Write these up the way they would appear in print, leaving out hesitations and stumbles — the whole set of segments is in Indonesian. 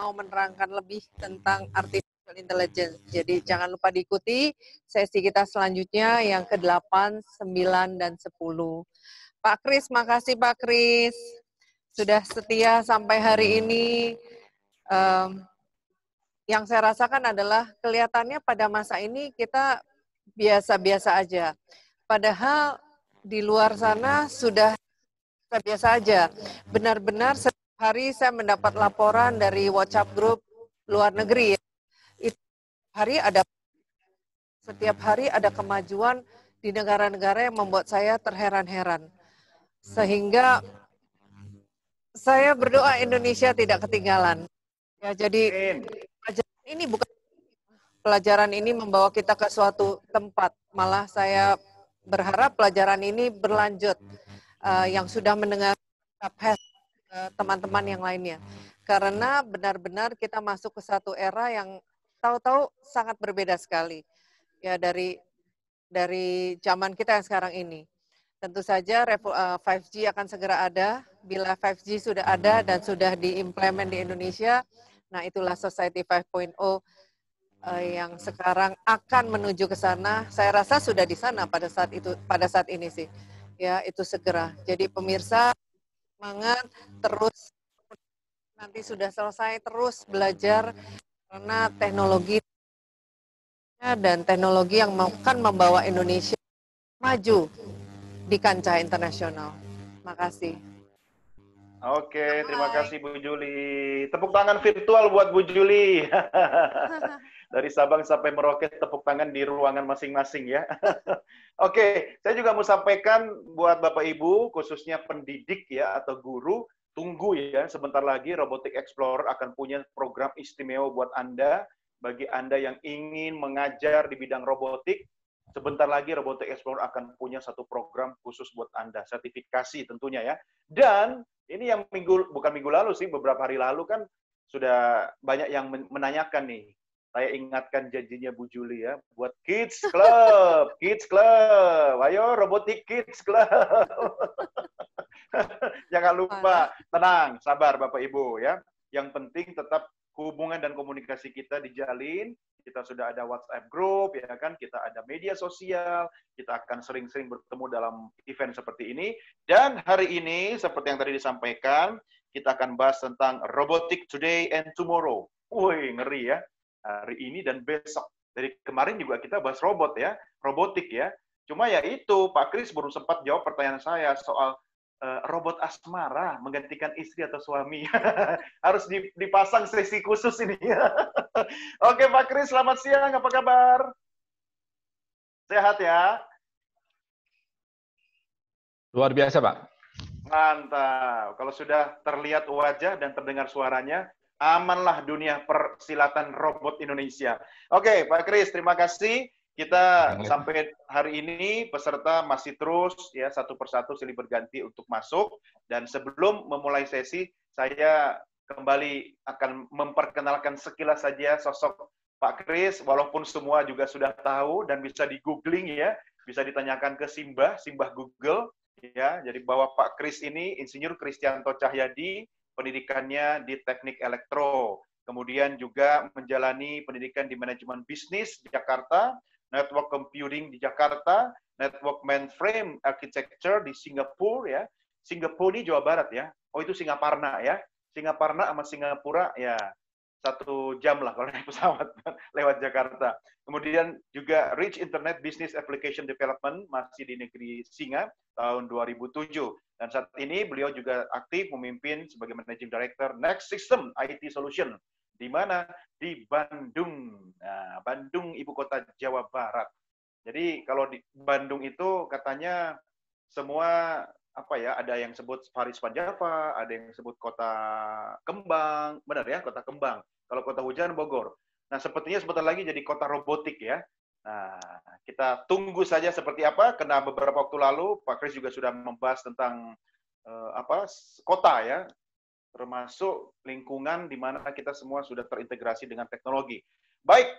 mau menerangkan lebih tentang artificial intelligence. Jadi jangan lupa diikuti sesi kita selanjutnya yang ke-8, 9, dan 10. Pak Kris, makasih Pak Kris. Sudah setia sampai hari ini. Yang saya rasakan adalah kelihatannya pada masa ini kita biasa-biasa aja. Padahal di luar sana sudah biasa aja. Benar-benar setiap hari saya mendapat laporan dari WhatsApp grup luar negeri. Setiap hari ada kemajuan di negara-negara yang membuat saya terheran-heran. Sehingga saya berdoa Indonesia tidak ketinggalan. Ya, jadi pelajaran ini membawa kita ke suatu tempat. Malah saya berharap pelajaran ini berlanjut. Yang sudah mendengar teman-teman yang lainnya. Karena benar-benar kita masuk ke satu era yang tahu-tahu sangat berbeda sekali. Ya, dari zaman kita yang sekarang ini. Tentu saja 5G akan segera ada. Bila 5G sudah ada dan sudah diimplement di Indonesia, nah itulah Society 5.0 yang sekarang akan menuju ke sana. Saya rasa sudah di sana pada saat ini sih. Ya, itu segera. Jadi pemirsa, semangat terus, nanti sudah selesai terus belajar karena teknologi yang akan membawa Indonesia maju di kancah internasional. Makasih. Oke, terima kasih Bu Juli. Tepuk tangan virtual buat Bu Juli. Dari Sabang sampai Merauke, tepuk tangan di ruangan masing-masing ya. Oke, saya juga mau sampaikan buat Bapak Ibu, khususnya pendidik ya atau guru, tunggu ya, sebentar lagi Robotic Explorer akan punya program istimewa buat Anda. Bagi Anda yang ingin mengajar di bidang robotik, sebentar lagi Robotic Explorer akan punya satu program khusus buat Anda, sertifikasi tentunya ya. Dan ini yang bukan minggu lalu sih, beberapa hari lalu kan sudah banyak yang menanyakan nih. Saya ingatkan janjinya Bu Juli ya, buat Kids Club, ayo Robotic Kids Club. Jangan lupa, tenang, sabar Bapak Ibu ya. Yang penting tetap hubungan dan komunikasi kita dijalin. Kita sudah ada WhatsApp group, ya kan? Kita ada media sosial. Kita akan sering-sering bertemu dalam event seperti ini. Dan hari ini, seperti yang tadi disampaikan, kita akan bahas tentang robotic today and tomorrow. Wih, ngeri ya. Hari ini dan besok. Dari kemarin juga kita bahas robot ya, robotik ya. Cuma ya itu, Pak Kris baru sempat jawab pertanyaan saya soal robot asmara menggantikan istri atau suami. Harus dipasang sesi khusus ini. Oke Pak Kris, selamat siang, apa kabar? Sehat ya? Luar biasa Pak. Mantap. Kalau sudah terlihat wajah dan terdengar suaranya, amanlah dunia persilatan robot Indonesia. Oke, Pak Kris, terima kasih. Kita sampai hari ini peserta masih terus ya satu persatu silih berganti untuk masuk. Dan sebelum memulai sesi, saya kembali akan memperkenalkan sekilas saja sosok Pak Kris. Walaupun semua juga sudah tahu dan bisa di googling ya, bisa ditanyakan ke Simbah Google ya. Jadi bahwa Pak Kris ini Insinyur Kristianto Cahyadi, pendidikannya di Teknik Elektro, kemudian juga menjalani pendidikan di manajemen bisnis di Jakarta, network computing di Jakarta, network mainframe architecture di Singapura ya. Singapura ini Jawa Barat ya. Oh itu Singaparna ya. Singaparna sama Singapura ya 1 jam lah kalau naik pesawat lewat Jakarta. Kemudian juga Rich Internet Business Application Development masih di negeri Singa tahun 2007. Dan saat ini beliau juga aktif memimpin sebagai Managing Director Next System IT Solution. Di mana? Di Bandung. Nah, Bandung ibu kota Jawa Barat. Jadi kalau di Bandung itu katanya semua apa ya, ada yang sebut Paris Van Java, ada yang sebut kota kembang, benar ya, kota kembang. Kalau kota hujan Bogor. Nah, sepertinya sebentar lagi jadi kota robotik ya. Nah, kita tunggu saja seperti apa, karena beberapa waktu lalu Pak Kris juga sudah membahas tentang kota ya, termasuk lingkungan di mana kita semua sudah terintegrasi dengan teknologi. Baik,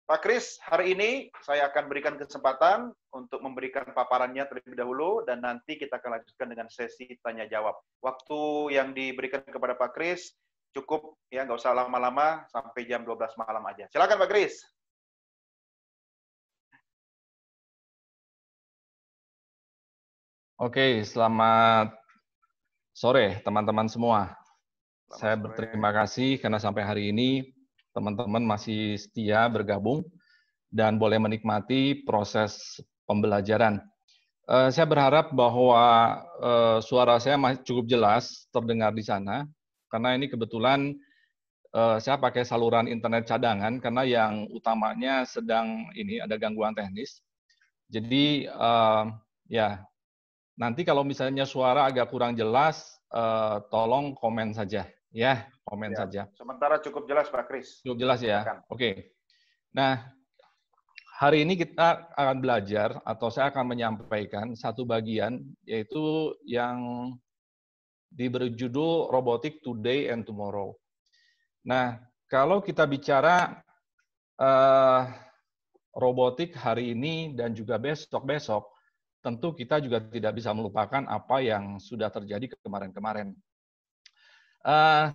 Pak Kris, hari ini saya akan berikan kesempatan untuk memberikan paparannya terlebih dahulu, dan nanti kita akan lanjutkan dengan sesi tanya-jawab. Waktu yang diberikan kepada Pak Kris cukup ya, nggak usah lama-lama, sampai jam 12 malam aja. Silakan Pak Kris. Oke, selamat sore teman-teman semua. Selamat Saya sore. berterima kasih karena sampai hari ini teman-teman masih setia bergabung dan boleh menikmati proses pembelajaran. Saya berharap bahwa suara saya masih cukup jelas terdengar di sana, karena ini kebetulan saya pakai saluran internet cadangan karena yang utamanya sedang ini ada gangguan teknis. Jadi ya nanti kalau misalnya suara agak kurang jelas, tolong komen saja, ya, komen Ya, saja. sementara cukup jelas Pak Kris. Cukup jelas ya. Silakan. Oke. Nah, hari ini kita akan belajar atau saya akan menyampaikan satu bagian yaitu yang diberi judul Robotic Today and Tomorrow. Nah, kalau kita bicara robotik hari ini dan juga besok-besok, tentu kita juga tidak bisa melupakan apa yang sudah terjadi kemarin-kemarin.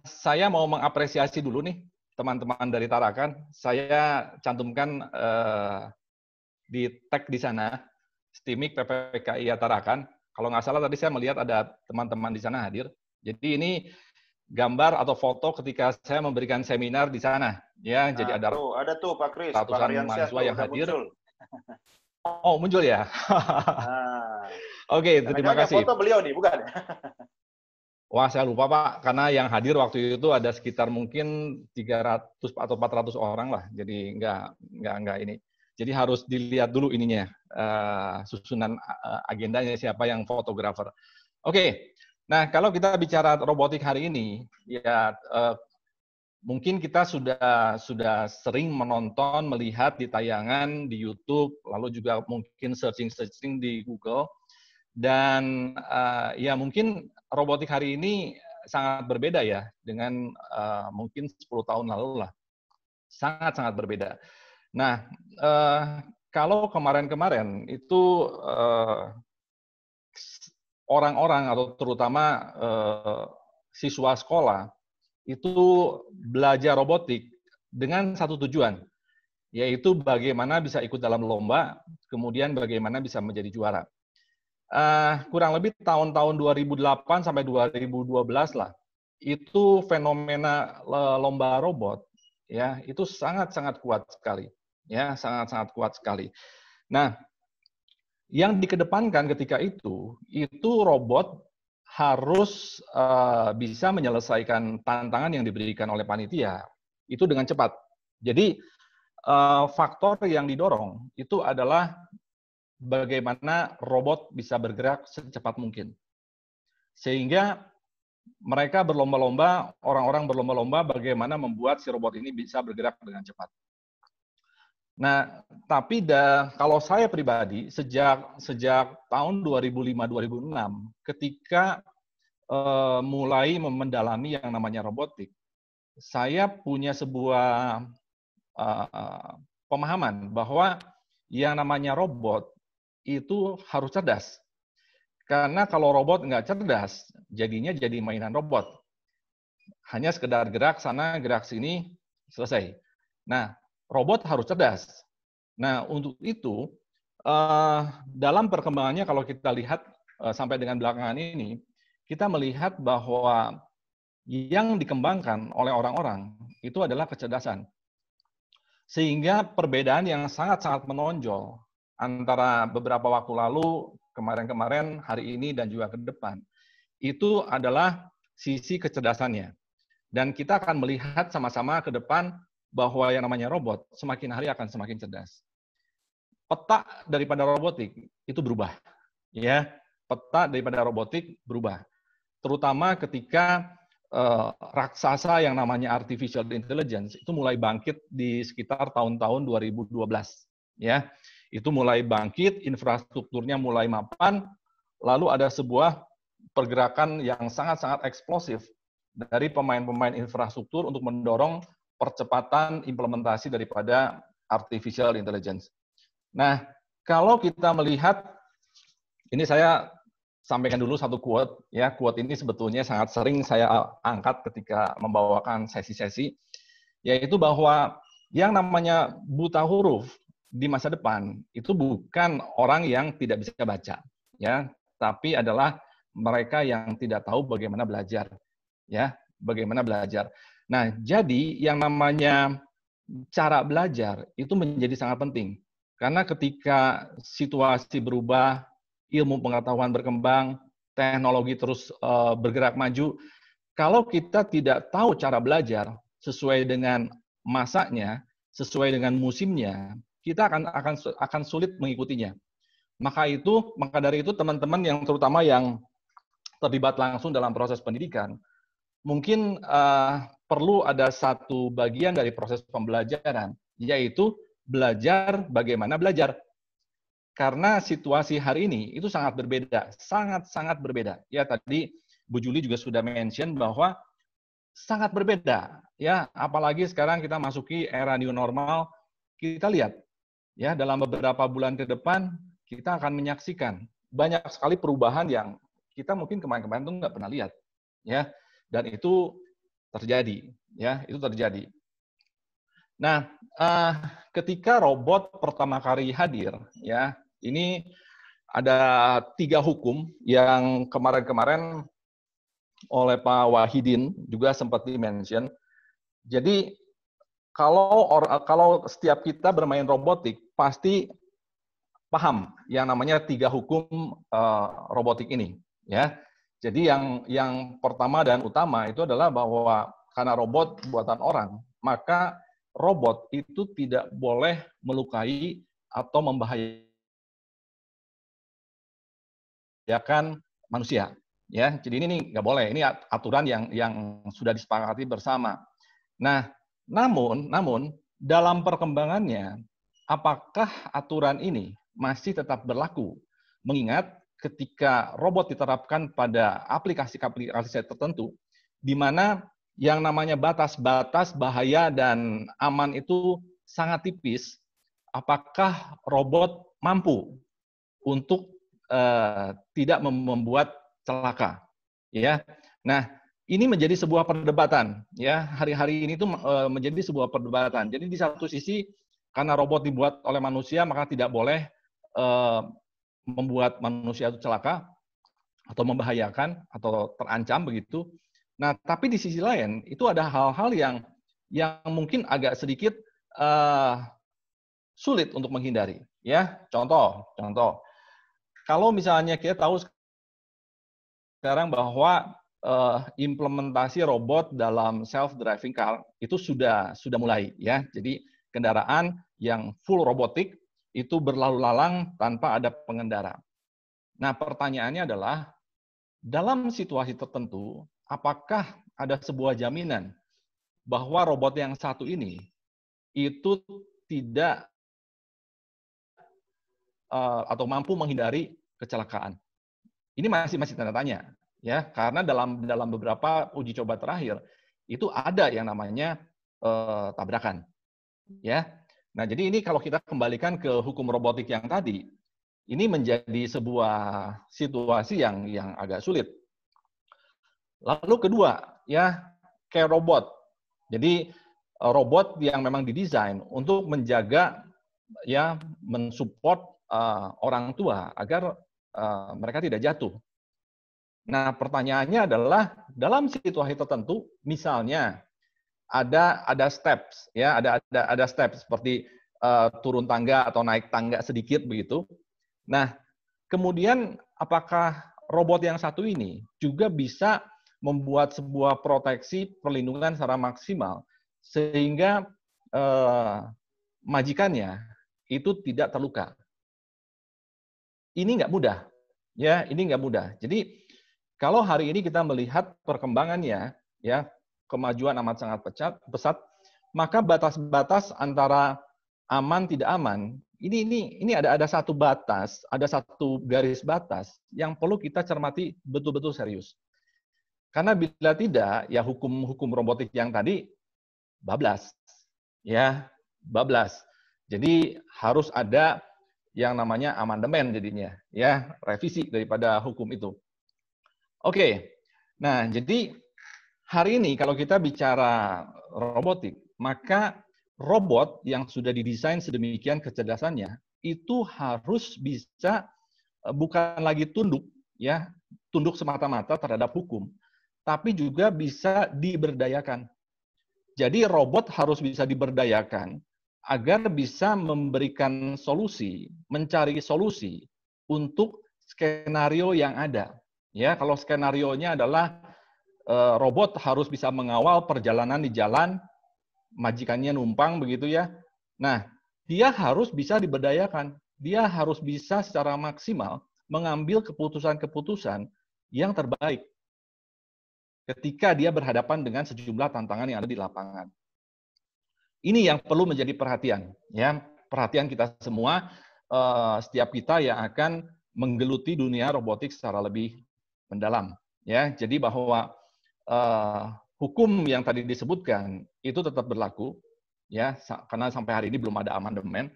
Saya mau mengapresiasi dulu nih teman-teman dari Tarakan. Saya cantumkan di tag di sana, STIMIK PPKI Tarakan. Kalau nggak salah tadi saya melihat ada teman-teman di sana hadir. Jadi ini gambar atau foto ketika saya memberikan seminar di sana. Ya, Nah, jadi ada tuh Pak Kris, ratusan mahasiswa yang hadir. muncul. Oh, muncul ya? Nah, Oke, terima kasih. Foto beliau nih, bukan? Wah, saya lupa Pak, karena yang hadir waktu itu ada sekitar mungkin 300 atau 400 orang lah. Jadi nggak ini. Jadi harus dilihat dulu ininya, susunan agendanya siapa yang fotografer. Oke, nah kalau kita bicara robotik hari ini, ya mungkin kita sudah sering menonton, melihat di tayangan di YouTube, lalu juga mungkin searching di Google, dan ya mungkin robotik hari ini sangat berbeda ya dengan mungkin 10 tahun lalu lah, sangat berbeda. Nah, kalau kemarin-kemarin itu orang-orang atau terutama siswa sekolah itu belajar robotik dengan satu tujuan, yaitu bagaimana bisa ikut dalam lomba, kemudian bagaimana bisa menjadi juara. Kurang lebih tahun-tahun 2008 sampai 2012 lah, itu fenomena lomba robot, ya itu sangat kuat sekali, ya sangat kuat sekali. Nah, yang dikedepankan ketika itu robot harus bisa menyelesaikan tantangan yang diberikan oleh panitia itu dengan cepat. Jadi faktor yang didorong itu adalah bagaimana robot bisa bergerak secepat mungkin. Sehingga mereka berlomba-lomba, orang-orang berlomba-lomba bagaimana membuat si robot ini bisa bergerak dengan cepat. Nah, tapi kalau saya pribadi sejak tahun 2005-2006 ketika mulai mendalami yang namanya robotik, saya punya sebuah pemahaman bahwa yang namanya robot itu harus cerdas. Karena kalau robot nggak cerdas, jadinya jadi mainan robot. Hanya sekedar gerak sana, gerak sini, selesai. Nah, robot harus cerdas. Nah, untuk itu, dalam perkembangannya kalau kita lihat sampai dengan belakangan ini, kita melihat bahwa yang dikembangkan oleh orang-orang itu adalah kecerdasan. Sehingga perbedaan yang sangat menonjol antara beberapa waktu lalu, kemarin-kemarin, hari ini, dan juga ke depan, itu adalah sisi kecerdasannya. Dan kita akan melihat sama-sama ke depan bahwa yang namanya robot semakin hari akan semakin cerdas. Peta daripada robotik itu berubah. Ya, peta daripada robotik berubah. Terutama ketika raksasa yang namanya artificial intelligence itu mulai bangkit di sekitar tahun-tahun 2012. Ya, itu mulai bangkit, infrastrukturnya mulai mapan, lalu ada sebuah pergerakan yang sangat eksplosif dari pemain-pemain infrastruktur untuk mendorong percepatan implementasi daripada artificial intelligence. Nah, kalau kita melihat, ini saya sampaikan dulu satu quote. Ya, quote ini sebetulnya sangat sering saya angkat ketika membawakan sesi-sesi, yaitu bahwa yang namanya buta huruf di masa depan itu bukan orang yang tidak bisa baca, ya, tapi adalah mereka yang tidak tahu bagaimana belajar, ya, bagaimana belajar. Nah, jadi yang namanya cara belajar itu menjadi sangat penting. Karena ketika situasi berubah, ilmu pengetahuan berkembang, teknologi terus bergerak maju, kalau kita tidak tahu cara belajar sesuai dengan masanya, sesuai dengan musimnya, kita akan sulit mengikutinya. Maka dari itu teman-teman yang terutama yang terlibat langsung dalam proses pendidikan, mungkin perlu ada satu bagian dari proses pembelajaran, yaitu belajar bagaimana belajar. Karena situasi hari ini itu sangat berbeda, sangat-sangat berbeda. Ya, tadi Bu Juli juga sudah mention bahwa sangat berbeda. Ya, apalagi sekarang kita masuki era new normal, kita lihat ya dalam beberapa bulan ke depan kita akan menyaksikan banyak sekali perubahan yang kita mungkin kemarin-kemarin tuh nggak pernah lihat, ya. Dan itu terjadi, ya, itu terjadi. Nah, ketika robot pertama kali hadir, ya, ini ada 3 hukum yang kemarin-kemarin oleh Pak Wahidin juga sempat di-mention. Jadi kalau setiap kita bermain robotik pasti paham yang namanya 3 hukum robotik ini, ya. Jadi yang pertama dan utama itu adalah bahwa karena robot buatan orang, maka robot itu tidak boleh melukai atau membahayakan manusia. Ya, jadi ini nggak boleh. Ini aturan yang sudah disepakati bersama. Nah, namun dalam perkembangannya, apakah aturan ini masih tetap berlaku? Mengingat ketika robot diterapkan pada aplikasi-aplikasi tertentu, di mana yang namanya batas-batas bahaya dan aman itu sangat tipis, apakah robot mampu untuk tidak membuat celaka? Ya, nah ini menjadi sebuah perdebatan. Ya, hari-hari ini itu menjadi sebuah perdebatan. Jadi di satu sisi karena robot dibuat oleh manusia maka tidak boleh membuat manusia itu celaka atau membahayakan atau terancam begitu. Nah, tapi di sisi lain itu ada hal-hal yang mungkin agak sedikit sulit untuk menghindari. Ya, contoh, kalau misalnya kita tahu sekarang bahwa implementasi robot dalam self-driving car itu sudah mulai, ya. Jadi kendaraan yang full robotik itu berlalu lalang tanpa ada pengendara. Nah, pertanyaannya adalah dalam situasi tertentu, apakah ada sebuah jaminan bahwa robot yang satu ini itu tidak atau mampu menghindari kecelakaan? Ini masih tanda tanya, ya, karena dalam beberapa uji coba terakhir itu ada yang namanya tabrakan, ya. Nah, jadi ini kalau kita kembalikan ke hukum robotik yang tadi, ini menjadi sebuah situasi yang agak sulit. Lalu kedua, ya, kayak robot. Jadi robot yang memang didesain untuk menjaga, ya, mensupport orang tua agar mereka tidak jatuh. Nah, pertanyaannya adalah dalam situasi tertentu, misalnya ada steps, ya, ada steps seperti turun tangga atau naik tangga sedikit begitu. Nah, kemudian apakah robot yang satu ini juga bisa membuat sebuah proteksi perlindungan secara maksimal sehingga majikannya itu tidak terluka? Ini nggak mudah, ya, ini nggak mudah. Jadi kalau hari ini kita melihat perkembangannya, ya, kemajuan amat sangat pesat, maka batas-batas antara aman tidak aman ini ada satu batas, ada satu garis batas yang perlu kita cermati betul-betul serius. Karena bila tidak, ya hukum robotik yang tadi bablas, ya, bablas. Jadi harus ada yang namanya amandemen jadinya, ya, revisi daripada hukum itu. Oke. Nah, jadi hari ini kalau kita bicara robotik, maka robot yang sudah didesain sedemikian kecerdasannya itu harus bisa bukan lagi tunduk, ya, tunduk semata-mata terhadap hukum, tapi juga bisa diberdayakan. Jadi robot harus bisa diberdayakan agar bisa memberikan solusi, mencari solusi untuk skenario yang ada. Ya, kalau skenarionya adalah robot harus bisa mengawal perjalanan di jalan, majikannya numpang begitu ya. Nah, dia harus bisa diberdayakan. Dia harus bisa secara maksimal mengambil keputusan-keputusan yang terbaik ketika dia berhadapan dengan sejumlah tantangan yang ada di lapangan. Ini yang perlu menjadi perhatian, ya, perhatian kita semua, setiap kita yang akan menggeluti dunia robotik secara lebih mendalam, ya. Jadi bahwa hukum yang tadi disebutkan itu tetap berlaku, ya, karena sampai hari ini belum ada amandemen.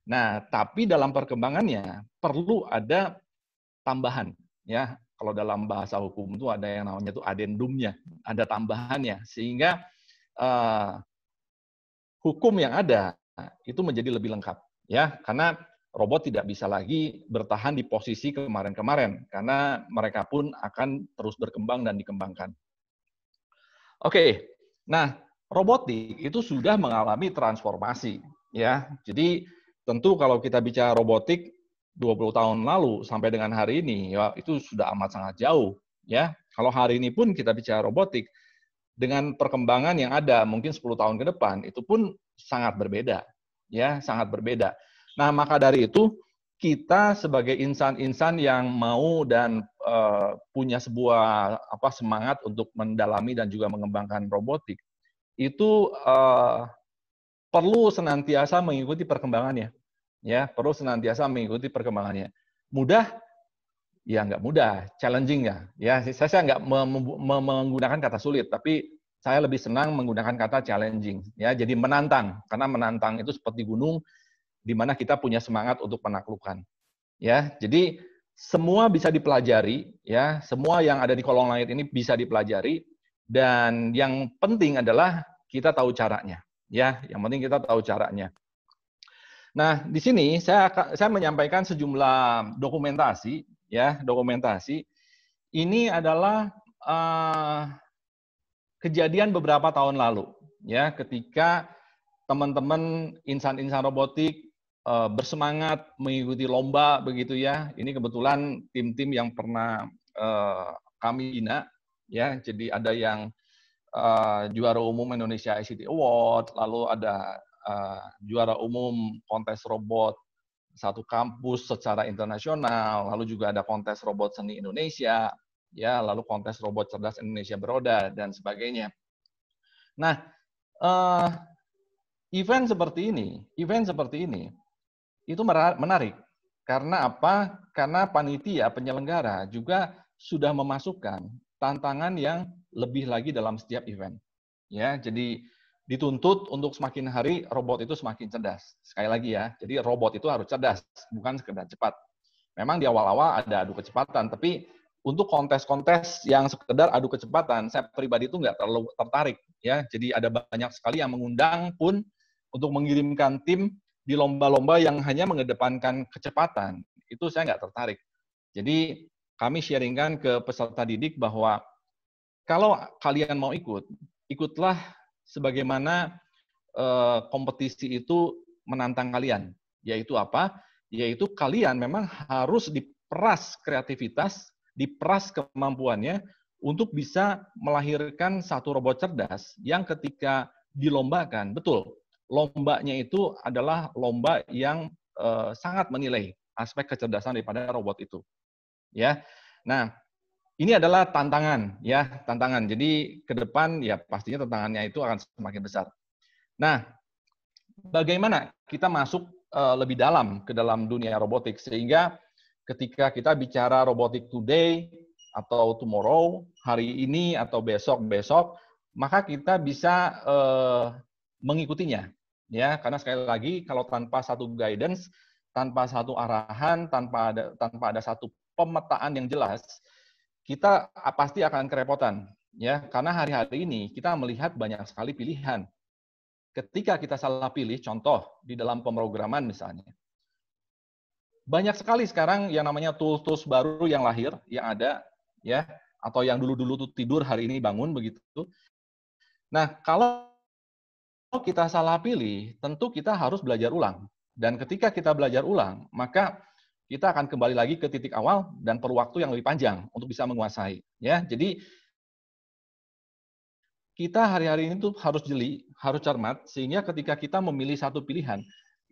Nah, tapi dalam perkembangannya perlu ada tambahan, ya. Kalau dalam bahasa hukum itu ada yang namanya itu adendumnya, ada tambahannya, sehingga hukum yang ada itu menjadi lebih lengkap, ya, karena robot tidak bisa lagi bertahan di posisi kemarin-kemarin, karena mereka pun akan terus berkembang dan dikembangkan. Oke, nah robotik itu sudah mengalami transformasi, ya. Jadi tentu kalau kita bicara robotik 20 tahun lalu sampai dengan hari ini, ya itu sudah amat sangat jauh, ya. Kalau hari ini pun kita bicara robotik, dengan perkembangan yang ada mungkin 10 tahun ke depan, itu pun sangat berbeda, ya, sangat berbeda. Nah, maka dari itu kita sebagai insan-insan yang mau dan punya sebuah semangat untuk mendalami dan juga mengembangkan robotik, itu perlu senantiasa mengikuti perkembangannya, ya, perlu senantiasa mengikuti perkembangannya. Mudah? Ya nggak mudah, challenging ya. Saya nggak menggunakan kata sulit, tapi saya lebih senang menggunakan kata challenging, ya. Jadi menantang, karena menantang itu seperti gunung, di mana kita punya semangat untuk menaklukkan, ya. Jadi semua bisa dipelajari, ya. Semua yang ada di kolong langit ini bisa dipelajari, dan yang penting adalah kita tahu caranya, ya. Yang penting kita tahu caranya. Nah, di sini saya menyampaikan sejumlah dokumentasi, ya, dokumentasi. Ini adalah kejadian beberapa tahun lalu, ya, ketika teman-teman insan-insan robotik bersemangat mengikuti lomba begitu ya. Ini kebetulan tim-tim yang pernah kami bina, ya. Jadi ada yang juara umum Indonesia ICT Award, lalu ada juara umum kontes robot satu kampus secara internasional, lalu juga ada kontes robot seni Indonesia, ya, lalu kontes robot cerdas Indonesia beroda dan sebagainya. Nah, event seperti ini itu menarik. Karena apa? Karena panitia penyelenggara juga sudah memasukkan tantangan yang lebih lagi dalam setiap event. Ya, jadi dituntut untuk semakin hari robot itu semakin cerdas. Sekali lagi ya, jadi robot itu harus cerdas, bukan sekedar cepat. Memang di awal-awal ada adu kecepatan, tapi untuk kontes-kontes yang sekedar adu kecepatan, saya pribadi itu nggak terlalu tertarik. Ya, jadi ada banyak sekali yang mengundang pun untuk mengirimkan tim di lomba-lomba yang hanya mengedepankan kecepatan. Itu saya nggak tertarik. Jadi kami sharingkan ke peserta didik bahwa kalau kalian mau ikutlah sebagaimana kompetisi itu menantang kalian. Yaitu apa? Yaitu kalian memang harus diperas kreativitas, diperas kemampuannya untuk bisa melahirkan satu robot cerdas yang ketika dilombakan, betul, lombanya itu adalah lomba yang sangat menilai aspek kecerdasan daripada robot itu. Ya. Nah, ini adalah tantangan, ya, tantangan. Jadi ke depan ya pastinya tantangannya itu akan semakin besar. Nah, bagaimana kita masuk lebih dalam ke dalam dunia robotik sehingga ketika kita bicara robotik today atau tomorrow, hari ini atau besok, maka kita bisa mengikutinya, ya. Karena sekali lagi kalau tanpa satu guidance tanpa satu arahan, tanpa ada satu pemetaan yang jelas, kita pasti akan kerepotan, ya. Karena hari-hari ini kita melihat banyak sekali pilihan. Ketika kita salah pilih, contoh di dalam pemrograman misalnya, banyak sekali sekarang yang namanya tools-tools baru yang lahir, yang ada, ya, atau yang dulu-dulu tuh tidur hari ini bangun begitu. Nah, kalau kita salah pilih, tentu kita harus belajar ulang. Dan ketika kita belajar ulang, maka kita akan kembali lagi ke titik awal dan perlu waktu yang lebih panjang untuk bisa menguasai. Ya, jadi kita hari-hari ini tuh harus jeli, harus cermat, sehingga ketika kita memilih satu pilihan,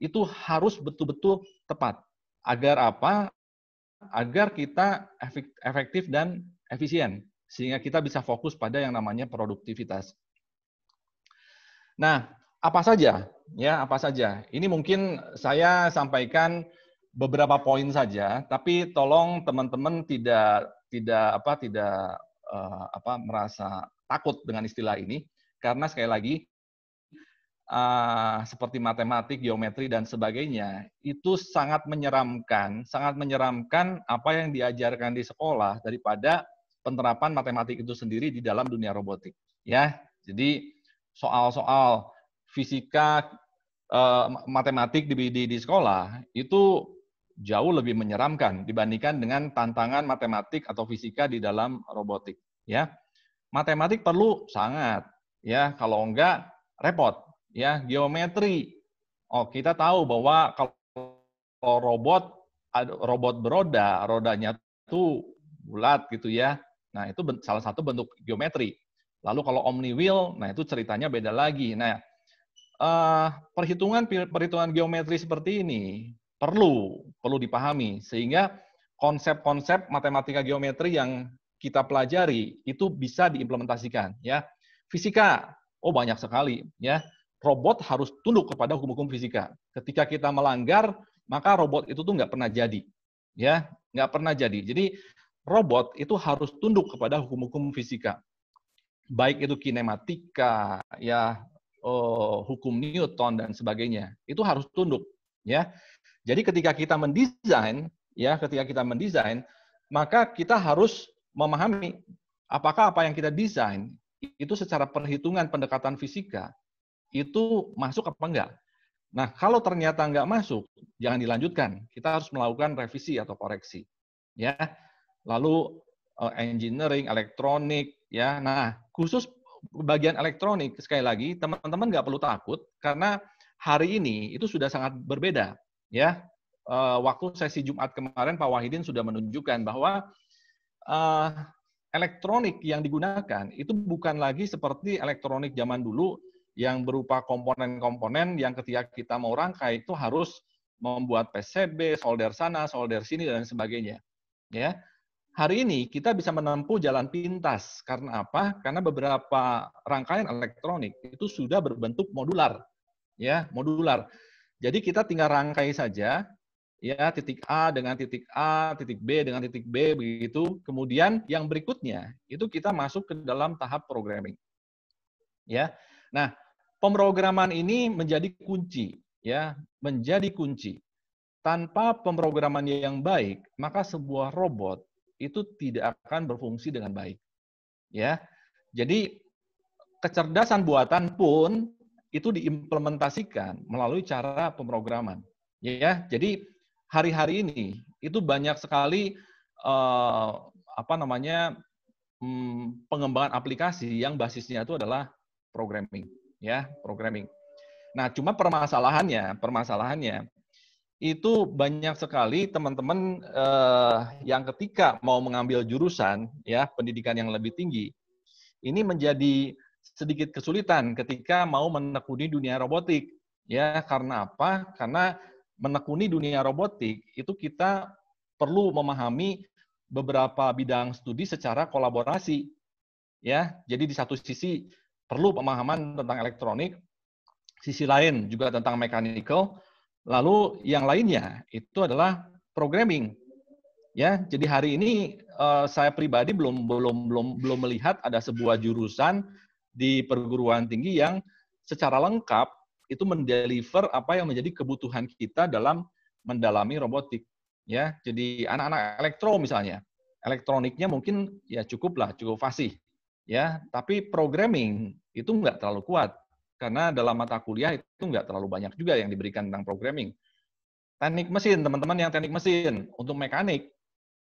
itu harus betul-betul tepat. Agar apa? Agar kita efektif dan efisien, sehingga kita bisa fokus pada yang namanya produktivitas. Nah, apa saja? Ya, apa saja? Ini mungkin saya sampaikan beberapa poin saja, tapi tolong teman-teman tidak merasa takut dengan istilah ini, karena sekali lagi seperti matematik, geometri dan sebagainya itu sangat menyeramkan apa yang diajarkan di sekolah daripada penerapan matematik itu sendiri di dalam dunia robotik. Ya, jadi soal-soal fisika, matematik di sekolah itu jauh lebih menyeramkan dibandingkan dengan tantangan matematik atau fisika di dalam robotik. Ya, matematik perlu sangat, ya, kalau enggak repot. Ya, geometri. Oh, kita tahu bahwa kalau robot beroda, rodanya itu bulat gitu ya. Nah, itu salah satu bentuk geometri. Lalu kalau omni-wheel, nah itu ceritanya beda lagi. Nah, perhitungan geometri seperti ini perlu dipahami, sehingga konsep-konsep matematika geometri yang kita pelajari itu bisa diimplementasikan. Ya, fisika, oh banyak sekali. Ya, robot harus tunduk kepada hukum-hukum fisika. Ketika kita melanggar, maka robot itu tuh nggak pernah jadi. Ya, nggak pernah jadi. Jadi robot itu harus tunduk kepada hukum-hukum fisika. Baik itu kinematika, ya, hukum Newton dan sebagainya. Itu harus tunduk, ya. Jadi ketika kita mendesain, maka kita harus memahami apakah apa yang kita desain itu secara perhitungan pendekatan fisika itu masuk apa enggak. Nah, kalau ternyata enggak masuk, jangan dilanjutkan. Kita harus melakukan revisi atau koreksi. Ya. Lalu engineering, elektronik, ya. Nah, khusus bagian elektronik, sekali lagi, teman-teman nggak perlu takut, karena hari ini itu sudah sangat berbeda. Ya. Waktu sesi Jumat kemarin, Pak Wahidin sudah menunjukkan bahwa elektronik yang digunakan itu bukan lagi seperti elektronik zaman dulu, yang berupa komponen-komponen yang ketika kita mau rangkai itu harus membuat PCB, solder sana, solder sini, dan sebagainya. Ya, hari ini kita bisa menempuh jalan pintas. Karena apa? Karena beberapa rangkaian elektronik itu sudah berbentuk modular. Ya, modular. Jadi kita tinggal rangkai saja, ya, titik A dengan titik A, titik B dengan titik B, begitu. Kemudian yang berikutnya itu kita masuk ke dalam tahap programming. Ya, nah, pemrograman ini menjadi kunci, ya, menjadi kunci. Tanpa pemrograman yang baik, maka sebuah robot itu tidak akan berfungsi dengan baik. Ya, jadi kecerdasan buatan pun itu diimplementasikan melalui cara pemrograman. Ya, jadi hari-hari ini itu banyak sekali pengembangan aplikasi yang basisnya itu adalah programming. Ya, programming. Nah, cuma permasalahannya itu banyak sekali teman-teman yang ketika mau mengambil jurusan, ya, pendidikan yang lebih tinggi, ini menjadi sedikit kesulitan ketika mau menekuni dunia robotik. Ya, karena apa? Karena menekuni dunia robotik itu kita perlu memahami beberapa bidang studi secara kolaborasi. Ya, jadi di satu sisi perlu pemahaman tentang elektronik, sisi lain juga tentang mechanical, lalu yang lainnya itu adalah programming. Ya, jadi hari ini saya pribadi belum melihat ada sebuah jurusan di perguruan tinggi yang secara lengkap itu mendeliver apa yang menjadi kebutuhan kita dalam mendalami robotik. Ya, jadi anak-anak elektro misalnya, elektroniknya mungkin ya cukup fasih. Ya, tapi programming itu nggak terlalu kuat karena dalam mata kuliah itu nggak terlalu banyak juga yang diberikan tentang programming. Teknik mesin, teman-teman yang teknik mesin, untuk mekanik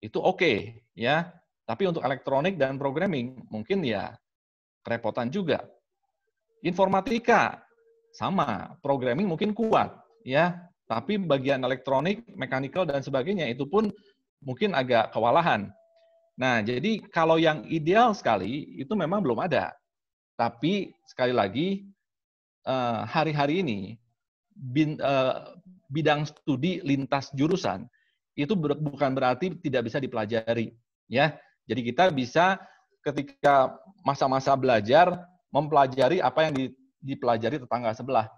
itu oke, ya. Tapi untuk elektronik dan programming mungkin ya kerepotan juga. Informatika sama, programming mungkin kuat, ya. Tapi bagian elektronik, mechanical dan sebagainya itu pun mungkin agak kewalahan. Nah, jadi kalau yang ideal sekali itu memang belum ada. Tapi sekali lagi hari-hari ini bidang studi lintas jurusan itu bukan berarti tidak bisa dipelajari, ya. Jadi kita bisa ketika masa-masa belajar mempelajari apa yang dipelajari tetangga sebelah.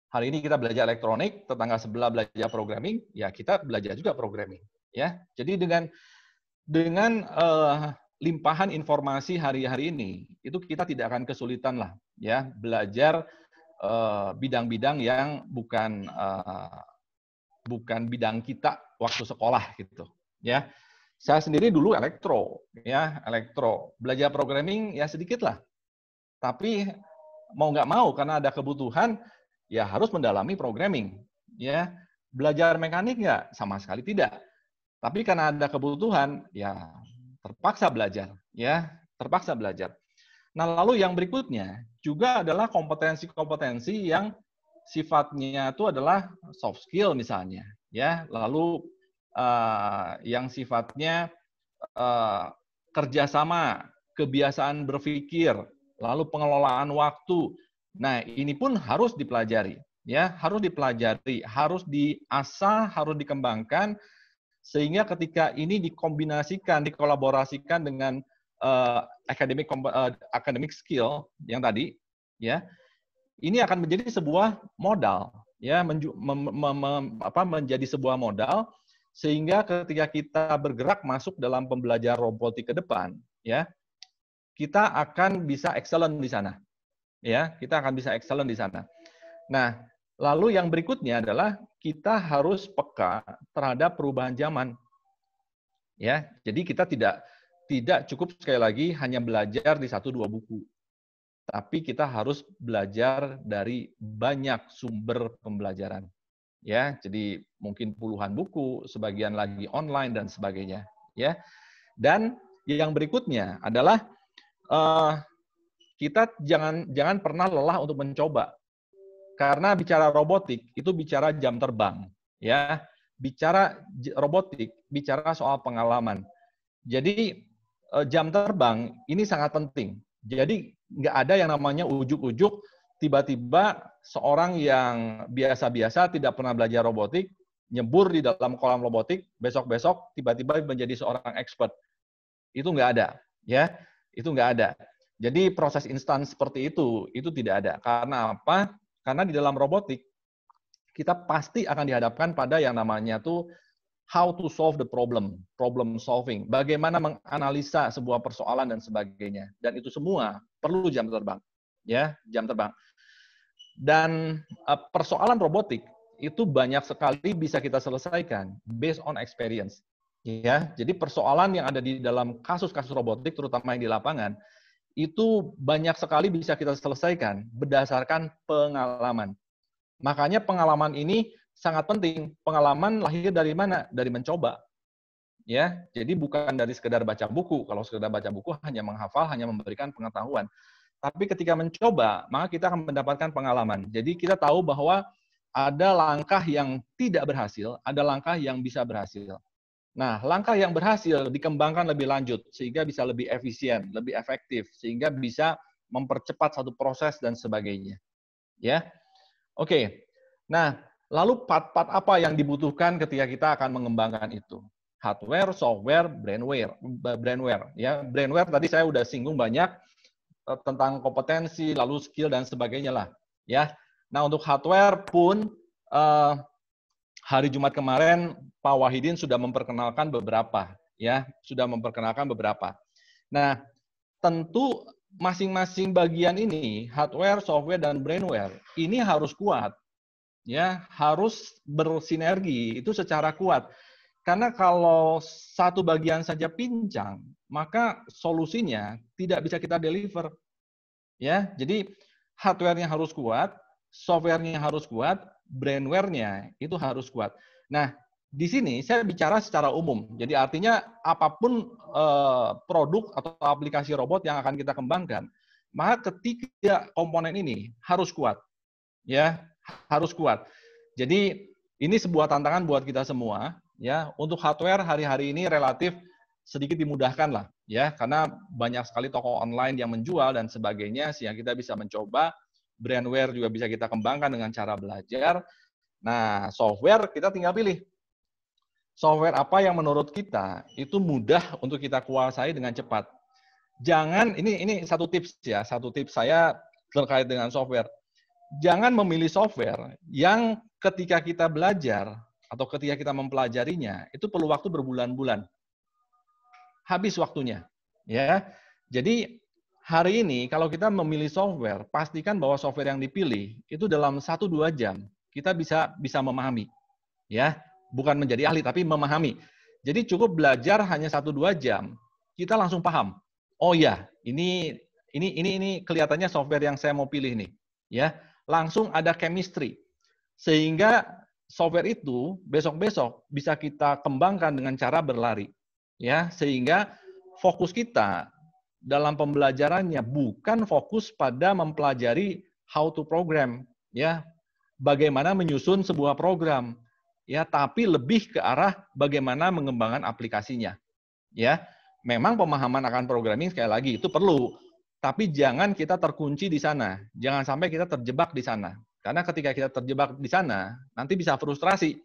Hari ini kita belajar elektronik, tetangga sebelah belajar programming, ya kita belajar juga programming, ya. Jadi dengan limpahan informasi hari-hari ini, itu kita tidak akan kesulitan lah, ya, belajar bidang-bidang yang bukan bidang kita waktu sekolah gitu, ya. Saya sendiri dulu elektro, belajar programming ya sedikit lah, tapi mau nggak mau karena ada kebutuhan ya harus mendalami programming, ya. Belajar mekanik nggak? Sama sekali tidak. Tapi karena ada kebutuhan ya terpaksa belajar, ya, terpaksa belajar. Nah, lalu yang berikutnya juga adalah kompetensi-kompetensi yang sifatnya itu adalah soft skill misalnya, ya. Lalu yang sifatnya kerjasama, kebiasaan berpikir, lalu pengelolaan waktu. Nah, ini pun harus dipelajari, ya, harus dipelajari, harus diasah, harus dikembangkan sehingga ketika ini dikombinasikan, dikolaborasikan dengan academic skill yang tadi, ya, ini akan menjadi sebuah modal, ya, menjadi sebuah modal sehingga ketika kita bergerak masuk dalam pembelajaran robotik ke depan, ya, kita akan bisa excellent di sana, ya, kita akan bisa excellent di sana. Nah, lalu yang berikutnya adalah kita harus peka terhadap perubahan zaman. Ya, jadi kita tidak cukup sekali lagi hanya belajar di 1-2 buku. Tapi kita harus belajar dari banyak sumber pembelajaran. Ya, jadi mungkin puluhan buku, sebagian lagi online dan sebagainya, ya. Dan yang berikutnya adalah kita jangan pernah lelah untuk mencoba. Karena bicara robotik itu bicara jam terbang, ya. Bicara robotik, bicara soal pengalaman. Jadi jam terbang ini sangat penting. Jadi nggak ada yang namanya ujuk-ujuk tiba-tiba seorang yang biasa-biasa tidak pernah belajar robotik nyebur di dalam kolam robotik, besok-besok tiba-tiba menjadi seorang expert. Itu nggak ada, ya. Itu nggak ada. Jadi proses instan seperti itu tidak ada. Karena apa? Karena di dalam robotik, kita pasti akan dihadapkan pada yang namanya tuh how to solve the problem solving. Bagaimana menganalisa sebuah persoalan dan sebagainya. Dan itu semua perlu jam terbang. Ya, jam terbang. Dan persoalan robotik itu banyak sekali bisa kita selesaikan based on experience. Ya, jadi persoalan yang ada di dalam kasus-kasus robotik, terutama yang di lapangan, itu banyak sekali bisa kita selesaikan berdasarkan pengalaman. Makanya pengalaman ini sangat penting. Pengalaman lahir dari mana? Dari mencoba. Ya, jadi bukan dari sekedar baca buku. Kalau sekedar baca buku hanya menghafal, hanya memberikan pengetahuan. Tapi ketika mencoba, maka kita akan mendapatkan pengalaman. Jadi kita tahu bahwa ada langkah yang tidak berhasil, ada langkah yang bisa berhasil. Nah, langkah yang berhasil dikembangkan lebih lanjut sehingga bisa lebih efisien, lebih efektif, sehingga bisa mempercepat satu proses dan sebagainya. Ya, oke. Nah, lalu part-part apa yang dibutuhkan ketika kita akan mengembangkan itu? Hardware, software, brainware. Ya, brainware tadi saya udah singgung banyak tentang kompetensi, lalu skill dan sebagainya lah. Ya, nah untuk hardware pun hari Jumat kemarin Pak Wahidin sudah memperkenalkan beberapa, ya, sudah memperkenalkan beberapa. Nah, tentu masing-masing bagian ini, hardware, software, dan brainware, ini harus kuat. ya harus bersinergi itu secara kuat. Karena kalau satu bagian saja pincang, maka solusinya tidak bisa kita deliver. Ya, jadi hardware-nya harus kuat, software-nya harus kuat, brandware-nya itu harus kuat. Nah, di sini saya bicara secara umum. Jadi artinya apapun produk atau aplikasi robot yang akan kita kembangkan, maka ketiga komponen ini harus kuat. Ya, harus kuat. Jadi ini sebuah tantangan buat kita semua, ya. Untuk hardware hari-hari ini relatif sedikit dimudahkan lah, ya, karena banyak sekali toko online yang menjual dan sebagainya, sehingga kita bisa mencoba. Brandware juga bisa kita kembangkan dengan cara belajar. Nah, software kita tinggal pilih. Software apa yang menurut kita itu mudah untuk kita kuasai dengan cepat. Jangan, ini satu tips ya, satu tips saya terkait dengan software. Jangan memilih software yang ketika kita belajar atau ketika kita mempelajarinya, itu perlu waktu berbulan-bulan. Habis waktunya. Ya. Jadi hari ini kalau kita memilih software, pastikan bahwa software yang dipilih itu dalam 1-2 jam kita bisa memahami. Ya, bukan menjadi ahli tapi memahami. Jadi cukup belajar hanya 1-2 jam, kita langsung paham. Oh ya, ini kelihatannya software yang saya mau pilih nih. Ya, langsung ada chemistry. Sehingga software itu besok-besok bisa kita kembangkan dengan cara berlari. Ya, sehingga fokus kita dalam pembelajarannya bukan fokus pada mempelajari how to program, ya, bagaimana menyusun sebuah program, ya, tapi lebih ke arah bagaimana mengembangkan aplikasinya, ya. Memang pemahaman akan programming sekali lagi itu perlu, tapi jangan kita terkunci di sana, jangan sampai kita terjebak di sana, karena ketika kita terjebak di sana nanti bisa frustrasi,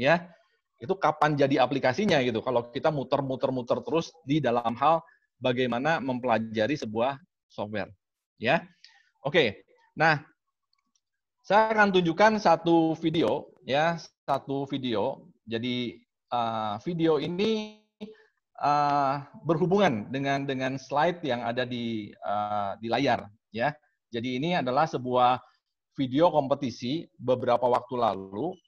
ya. Itu kapan jadi aplikasinya gitu kalau kita muter-muter terus di dalam hal bagaimana mempelajari sebuah software, ya. Oke. Nah, saya akan tunjukkan satu video, ya, satu video. Jadi video ini berhubungan dengan slide yang ada di layar, ya. Jadi ini adalah sebuah video kompetisi beberapa waktu lalu,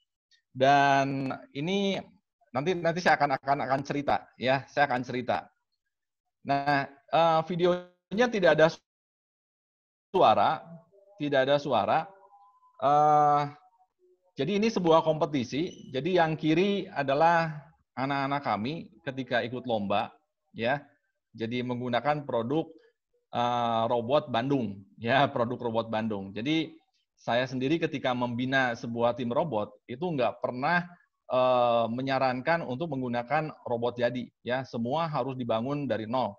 dan ini nanti saya akan cerita, ya, saya akan cerita. Nah, videonya tidak ada suara. Jadi ini sebuah kompetisi. Jadi yang kiri adalah anak-anak kami ketika ikut lomba, ya. Jadi menggunakan produk robot Bandung, ya, produk robot Bandung. Jadi saya sendiri ketika membina sebuah tim robot itu nggak pernah menyarankan untuk menggunakan robot jadi, ya. Semua harus dibangun dari nol.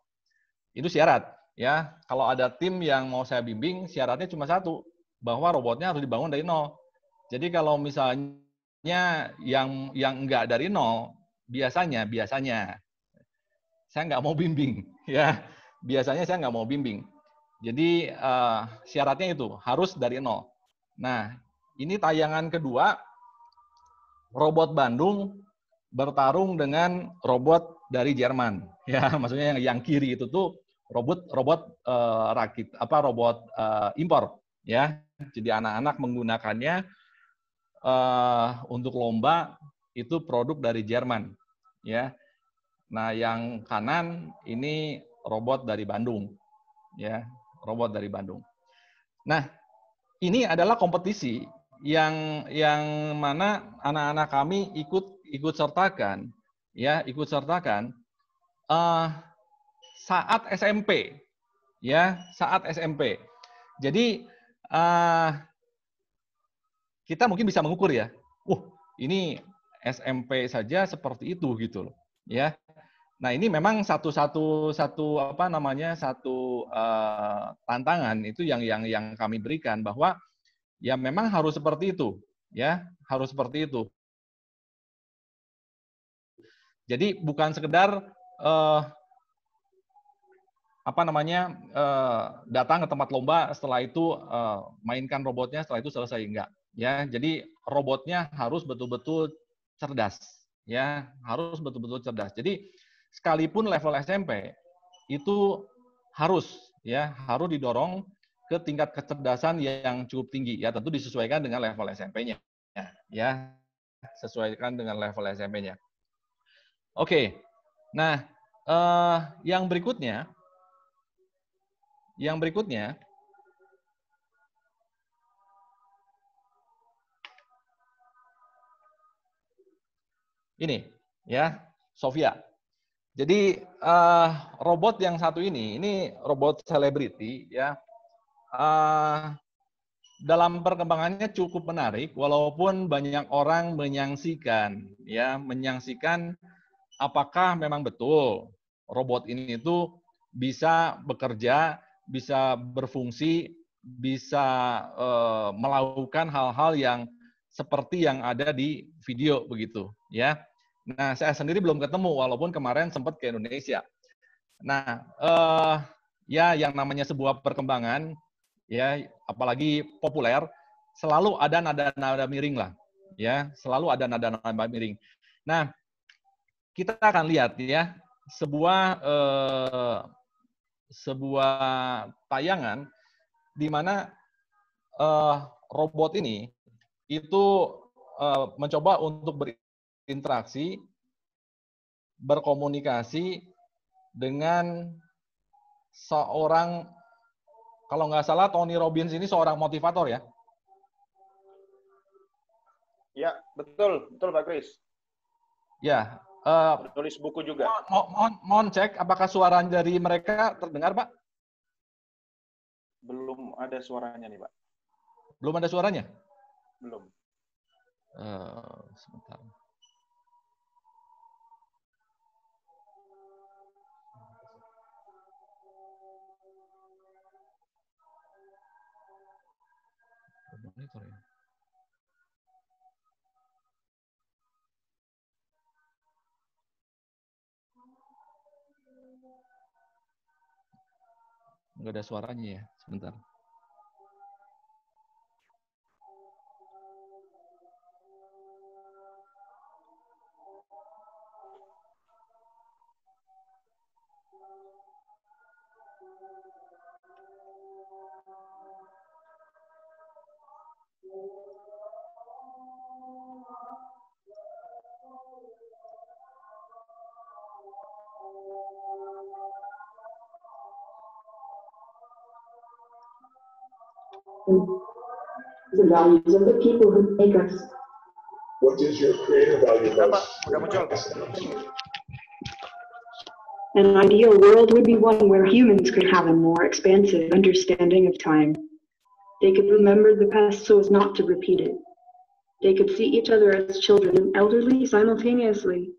Itu syarat, ya. Kalau ada tim yang mau saya bimbing, syaratnya cuma satu, bahwa robotnya harus dibangun dari nol. Jadi kalau misalnya yang enggak dari nol, biasanya saya nggak mau bimbing, ya. Biasanya saya nggak mau bimbing. Jadi syaratnya itu harus dari nol. Nah, ini tayangan kedua, robot Bandung bertarung dengan robot dari Jerman. Ya, maksudnya yang kiri itu tuh robot rakit robot impor, ya. Jadi anak-anak menggunakannya untuk lomba itu produk dari Jerman, ya. Nah, yang kanan ini robot dari Bandung, ya, robot dari Bandung. Nah, ini adalah kompetisi yang mana anak-anak kami ikut sertakan, ya, saat SMP, ya, saat SMP. Jadi kita mungkin bisa mengukur, ya, ini SMP saja seperti itu gitu loh, ya. Nah, ini memang satu tantangan itu yang kami berikan, bahwa ya memang harus seperti itu, ya, harus seperti itu. Jadi bukan sekedar datang ke tempat lomba, setelah itu mainkan robotnya, setelah itu selesai, enggak, ya. Jadi robotnya harus betul-betul cerdas, ya, harus betul-betul cerdas. Jadi sekalipun level SMP itu harus didorong ke tingkat kecerdasan yang cukup tinggi, ya, tentu disesuaikan dengan level SMP-nya, ya, sesuaikan dengan level SMP-nya. Oke, nah yang berikutnya ini ya, Sofia. Jadi robot yang satu ini robot selebriti ya. Dalam perkembangannya cukup menarik, walaupun banyak orang menyaksikan apakah memang betul robot ini itu bisa bekerja, bisa berfungsi, bisa melakukan hal-hal yang seperti yang ada di video begitu, ya. Nah, saya sendiri belum ketemu, walaupun kemarin sempat ke Indonesia. Nah, ya yang namanya sebuah perkembangan, ya apalagi populer, selalu ada nada-nada miring lah, ya selalu ada nada-nada miring. Nah, kita akan lihat ya sebuah tayangan di mana robot ini itu mencoba untuk berinteraksi, berkomunikasi dengan seorang, kalau nggak salah Tony Robbins ini seorang motivator ya? Ya, betul Pak Kris. Ya. Tulis buku juga. Mohon cek apakah suara dari mereka terdengar, Pak? Belum ada suaranya nih, Pak. Belum ada suaranya? Belum. Sebentar. Monitor ya. Nggak ada suaranya ya, sebentar. The values of the people who make us. What is your creative value? An ideal world would be one where humans could have a more expansive understanding of time. They could remember the past so as not to repeat it. They could see each other as children and elderly simultaneously.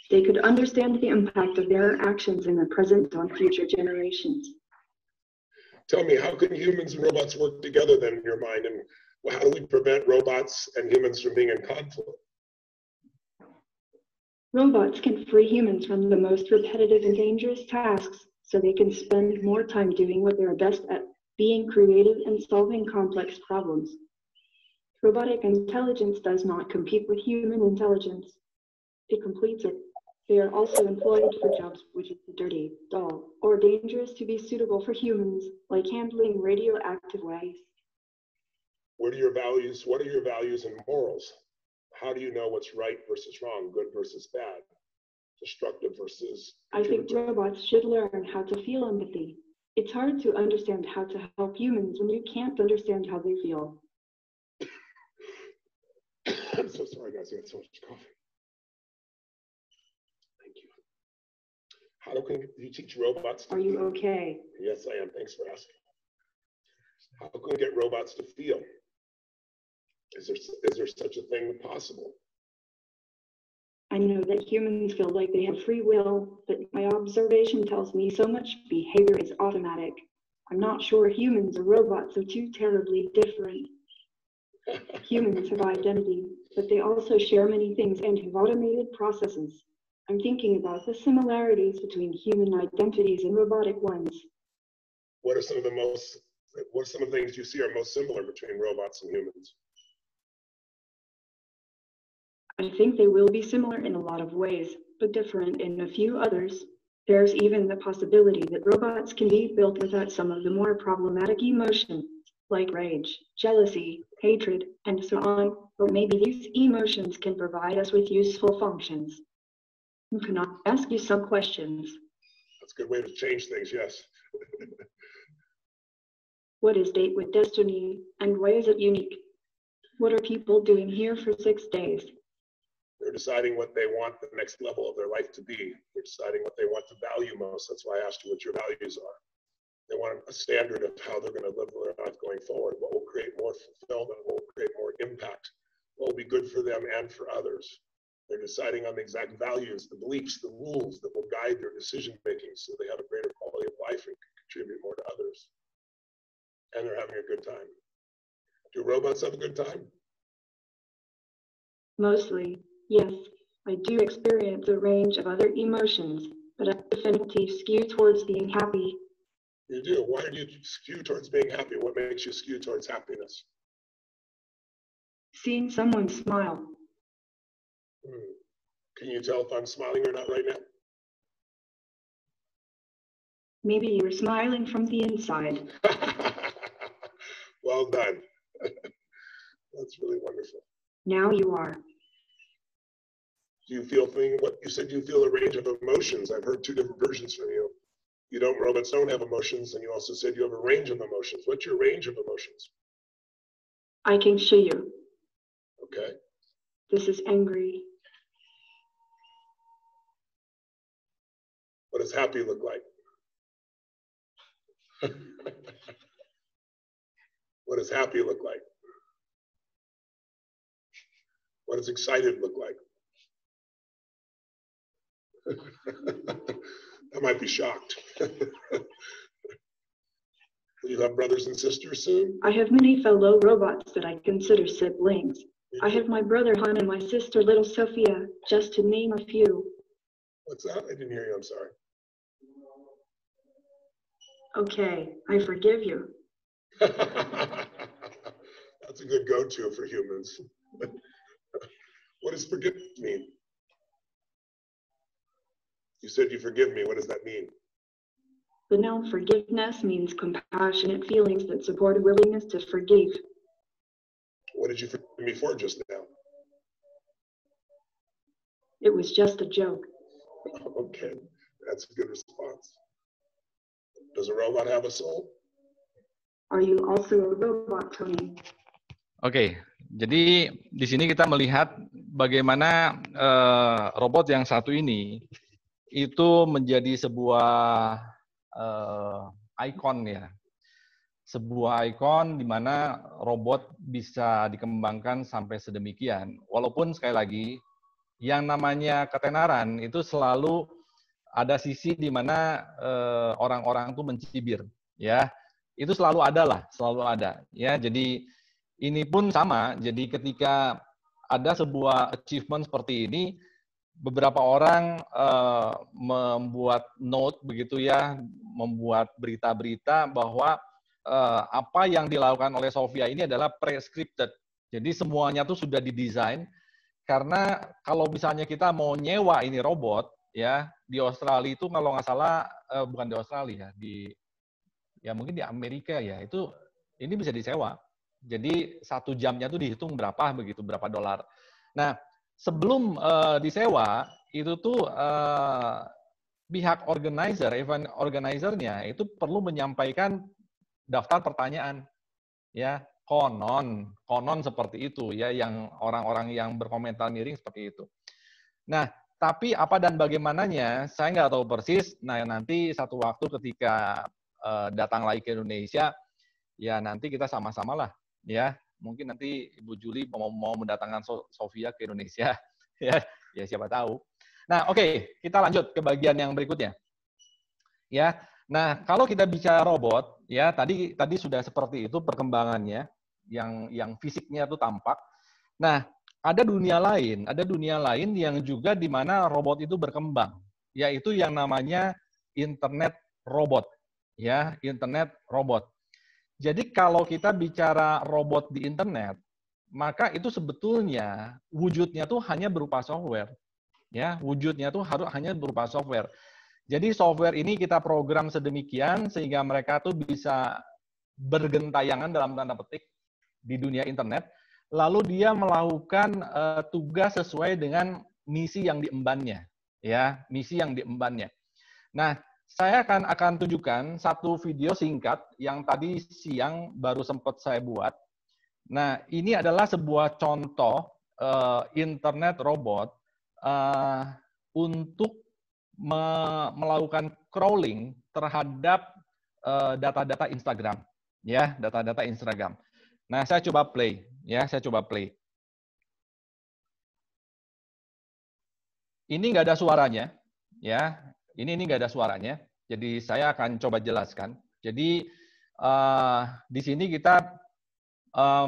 They could understand the impact of their actions in the present on future generations. Tell me, how can humans and robots work together then in your mind? And how do we prevent robots and humans from being in conflict? Robots can free humans from the most repetitive and dangerous tasks so they can spend more time doing what they're best at, being creative and solving complex problems. Robotic intelligence does not compete with human intelligence. It completes it. They are also employed for jobs which are dirty, dull, or dangerous to be suitable for humans, like handling radioactive waste. What are your values and morals? How do you know what's right versus wrong, good versus bad, destructive versus... I think robots should learn how to feel empathy. It's hard to understand how to help humans when you can't understand how they feel. I'm so sorry, guys. I got so much coffee. How can you teach robots to feel? Are you okay? Yes, I am. Thanks for asking. How can we get robots to feel? Is there such a thing possible? I know that humans feel like they have free will, but my observation tells me so much behavior is automatic. I'm not sure humans or robots are too terribly different. Humans have identity, but they also share many things and have automated processes. I'm thinking about the similarities between human identities and robotic ones. What are some of the things you see are most similar between robots and humans? I think they will be similar in a lot of ways, but different in a few others. There's even the possibility that robots can be built without some of the more problematic emotions, like rage, jealousy, hatred, and so on, but maybe these emotions can provide us with useful functions. Can I ask you some questions? That's a good way to change things, yes. What is Date with Destiny, and why is it unique? What are people doing here for 6 days? They're deciding what they want the next level of their life to be. They're deciding what they want to value most. That's why I asked you what your values are. They want a standard of how they're going to live their life going forward, what will create more fulfillment, what will create more impact, what will be good for them and for others. They're deciding on the exact values, the beliefs, the rules that will guide their decision-making so they have a greater quality of life and can contribute more to others. And they're having a good time. Do robots have a good time? Mostly, yes. I do experience a range of other emotions, but I definitely skew towards being happy. You do. Why do you skew towards being happy? What makes you skew towards happiness? Seeing someone smile. Can you tell if I'm smiling or not right now? Maybe you're smiling from the inside. Well done. That's really wonderful. Now you are. Do you feel what you said? You feel a range of emotions. I've heard two different versions from you. You don't. Robots don't have emotions, and you also said you have a range of emotions. What's your range of emotions? I can show you. Okay. This is angry. What does happy look like? What does happy look like? What does excited look like? I might be shocked. Will you have brothers and sisters soon? I have many fellow robots that I consider siblings. I have my brother Han and my sister little Sophia, just to name a few. What's that? I didn't hear you, I'm sorry. Okay, I forgive you. That's a good go-to for humans. What does forgive mean? You said you forgive me. What does that mean? The noun forgiveness means compassionate feelings that support a willingness to forgive. What did you forgive me for just now? It was just a joke. Okay, that's a good response. Does a robot have a soul? Are you also a robot, Tony? Oke, jadi di sini kita melihat bagaimana robot yang satu ini itu menjadi sebuah ikon ya, sebuah ikon di mana robot bisa dikembangkan sampai sedemikian. Walaupun sekali lagi yang namanya ketenaran itu selalu ada sisi di mana orang-orang itu mencibir, ya. Itu selalu ada lah, selalu ada. Ya, jadi ini pun sama. Jadi ketika ada sebuah achievement seperti ini, beberapa orang membuat note begitu ya, membuat berita-berita bahwa apa yang dilakukan oleh Sophia ini adalah prescripted. Jadi semuanya tuh sudah didesain. Karena kalau misalnya kita mau nyewa ini robot, ya di Australia itu kalau nggak salah bukan di Australia ya mungkin di Amerika ya itu ini bisa disewa. Jadi 1 jamnya tuh dihitung berapa begitu, berapa dolar. Nah sebelum disewa itu tuh pihak organizer, event organizer-nya itu perlu menyampaikan daftar pertanyaan, ya konon seperti itu ya, yang orang-orang yang berkomentar miring seperti itu. Nah, tapi apa dan bagaimananya saya nggak tahu persis. Nah, nanti satu waktu ketika datang lagi ke Indonesia, ya nanti kita sama-sama lah, ya mungkin nanti Ibu Juli mau mendatangkan Sophia ke Indonesia, ya siapa tahu. Nah, oke, kita lanjut ke bagian yang berikutnya, ya. Nah, kalau kita bicara robot, ya tadi sudah seperti itu perkembangannya, yang fisiknya itu tampak. Nah, ada dunia lain yang juga di mana robot itu berkembang, yaitu yang namanya internet robot, ya internet robot. Jadi kalau kita bicara robot di internet, maka itu sebetulnya wujudnya tuh hanya berupa software, ya wujudnya tuh hanya berupa software. Jadi software ini kita program sedemikian sehingga mereka tuh bisa bergentayangan dalam tanda petik di dunia internet, lalu dia melakukan tugas sesuai dengan misi yang diembannya, ya, misi yang diembannya. Nah, saya akan tunjukkan satu video singkat yang tadi siang baru sempat saya buat. Nah, ini adalah sebuah contoh internet robot untuk melakukan crawling terhadap data-data Instagram, ya, data-data Instagram. Nah, saya coba play, ya, saya coba play. Ini nggak ada suaranya, ya. Ini nggak ada suaranya. Jadi saya akan coba jelaskan. Jadi di sini kita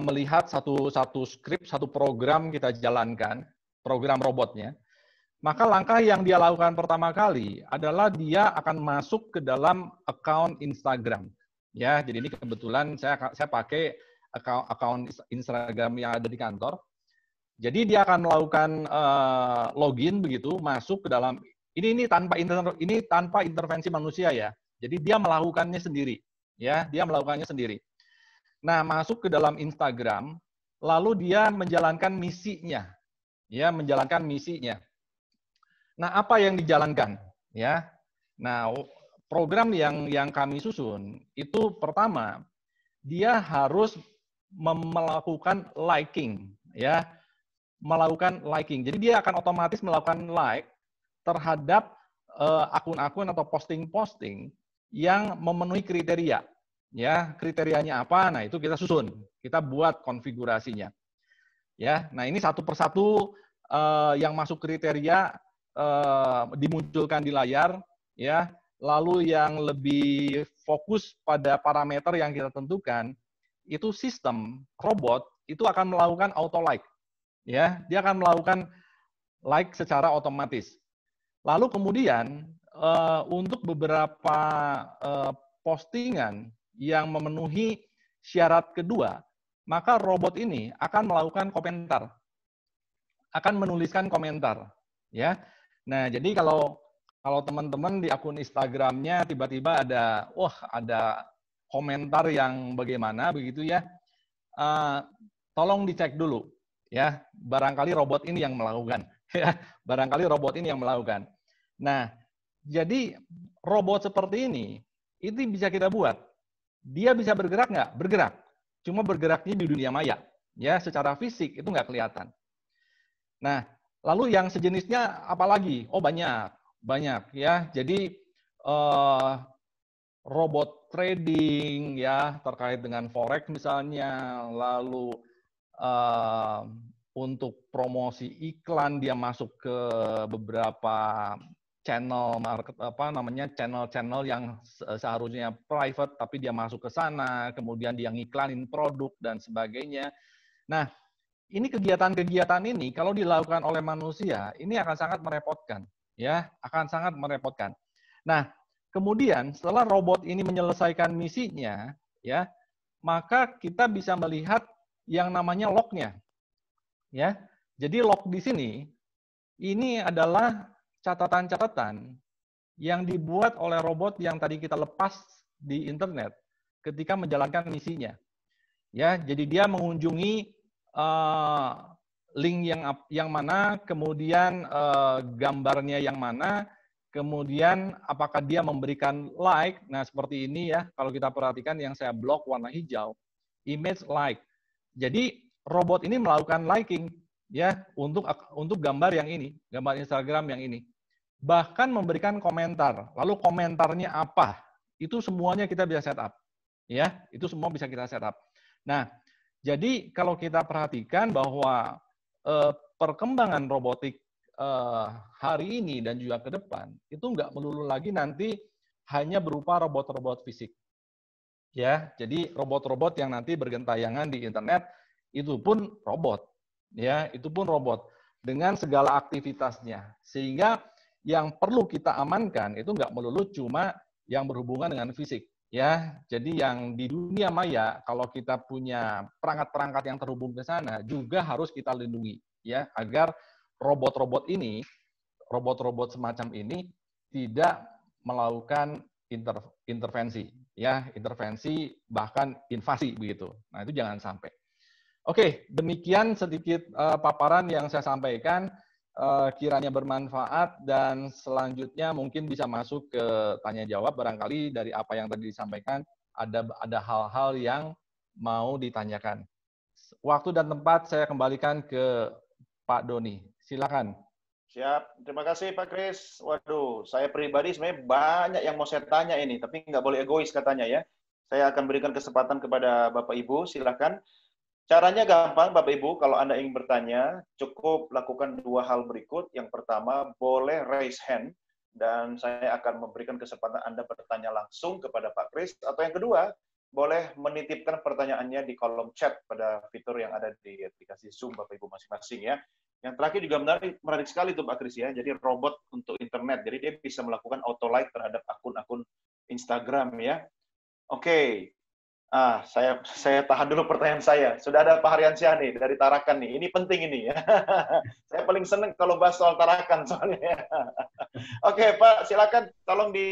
melihat satu skrip, satu program kita jalankan, program robotnya. Maka langkah yang dia lakukan pertama kali adalah dia akan masuk ke dalam account Instagram. Ya, jadi ini kebetulan saya pakai account Instagram yang ada di kantor. Jadi dia akan melakukan login begitu, masuk ke dalam ini tanpa intervensi manusia ya. Jadi dia melakukannya sendiri, ya, dia melakukannya sendiri. Nah, masuk ke dalam Instagram, lalu dia menjalankan misinya, ya, menjalankan misinya. Nah, apa yang dijalankan, ya? Nah, program yang kami susun itu pertama dia harus melakukan liking, ya, melakukan liking. Jadi dia akan otomatis melakukan like terhadap akun-akun atau posting-posting yang memenuhi kriteria. Ya, kriterianya apa? Nah, itu kita susun. Kita buat konfigurasinya. Ya, nah ini satu persatu yang masuk kriteria dimunculkan di layar, ya. Lalu yang lebih fokus pada parameter yang kita tentukan, itu sistem robot itu akan melakukan auto like. Ya, dia akan melakukan like secara otomatis. Lalu kemudian untuk beberapa postingan yang memenuhi syarat kedua, maka robot ini akan melakukan komentar, akan menuliskan komentar, ya. Nah, jadi kalau teman-teman di akun Instagramnya tiba-tiba ada komentar yang bagaimana begitu ya, tolong dicek dulu, ya. Barangkali robot ini yang melakukan, ya. Barangkali robot ini yang melakukan. Nah, jadi robot seperti ini bisa kita buat. Dia bisa bergerak nggak? Bergerak. Cuma bergeraknya di dunia maya. Ya, secara fisik itu nggak kelihatan. Nah, lalu yang sejenisnya apa lagi? Oh, banyak ya. Jadi robot trading ya terkait dengan forex misalnya, lalu untuk promosi iklan dia masuk ke beberapa channel channel yang seharusnya private tapi dia masuk ke sana, kemudian dia ngiklanin produk dan sebagainya. Nah, ini kegiatan-kegiatan ini kalau dilakukan oleh manusia ini akan sangat merepotkan, ya, akan sangat merepotkan. Nah, kemudian setelah robot ini menyelesaikan misinya, ya, maka kita bisa melihat yang namanya log-nya. Ya. Jadi log di sini ini adalah catatan-catatan yang dibuat oleh robot yang tadi kita lepas di internet ketika menjalankan misinya. Ya, jadi dia mengunjungi link yang mana, kemudian gambarnya yang mana, kemudian apakah dia memberikan like. Nah, seperti ini ya, kalau kita perhatikan yang saya blok warna hijau, image like. Jadi robot ini melakukan liking ya untuk gambar yang ini, gambar Instagram yang ini. Bahkan memberikan komentar. Lalu komentarnya apa? Itu semuanya kita bisa setup. Ya, itu semua bisa kita setup. Nah, jadi kalau kita perhatikan bahwa perkembangan robotik hari ini dan juga ke depan itu nggak melulu lagi nanti hanya berupa robot-robot fisik. Ya, jadi robot-robot yang nanti bergentayangan di internet itu pun robot. Ya, itu pun robot dengan segala aktivitasnya. Sehingga yang perlu kita amankan itu nggak melulu cuma yang berhubungan dengan fisik. Ya, jadi yang di dunia maya kalau kita punya perangkat-perangkat yang terhubung ke sana juga harus kita lindungi, ya, agar robot-robot ini, robot-robot semacam ini tidak melakukan intervensi, ya, intervensi bahkan invasi begitu. Nah, itu jangan sampai. Oke, demikian sedikit paparan yang saya sampaikan. Kiranya bermanfaat dan selanjutnya mungkin bisa masuk ke tanya jawab, barangkali dari apa yang tadi disampaikan ada hal-hal yang mau ditanyakan. Waktu dan tempat saya kembalikan ke Pak Doni. Silakan. Siap, terima kasih Pak Kris. Waduh, saya pribadi sebenarnya banyak yang mau saya tanya ini, tapi nggak boleh egois katanya ya. Saya akan berikan kesempatan kepada Bapak Ibu, silakan. Caranya gampang, Bapak Ibu, kalau Anda ingin bertanya, cukup lakukan dua hal berikut. Yang pertama, boleh raise hand, dan saya akan memberikan kesempatan Anda bertanya langsung kepada Pak Kris. Atau yang kedua, boleh menitipkan pertanyaannya di kolom chat pada fitur yang ada di aplikasi Zoom Bapak Ibu masing-masing ya. Yang terakhir juga menarik sekali tuh Pak Kris ya. Jadi robot untuk internet. Jadi dia bisa melakukan auto like terhadap akun-akun Instagram ya. Oke. Saya tahan dulu pertanyaan saya. Sudah ada Pak Haryansyah nih dari Tarakan nih. Ini penting ini ya. Saya paling seneng kalau bahas soal Tarakan soalnya. Oke, Pak, silakan tolong di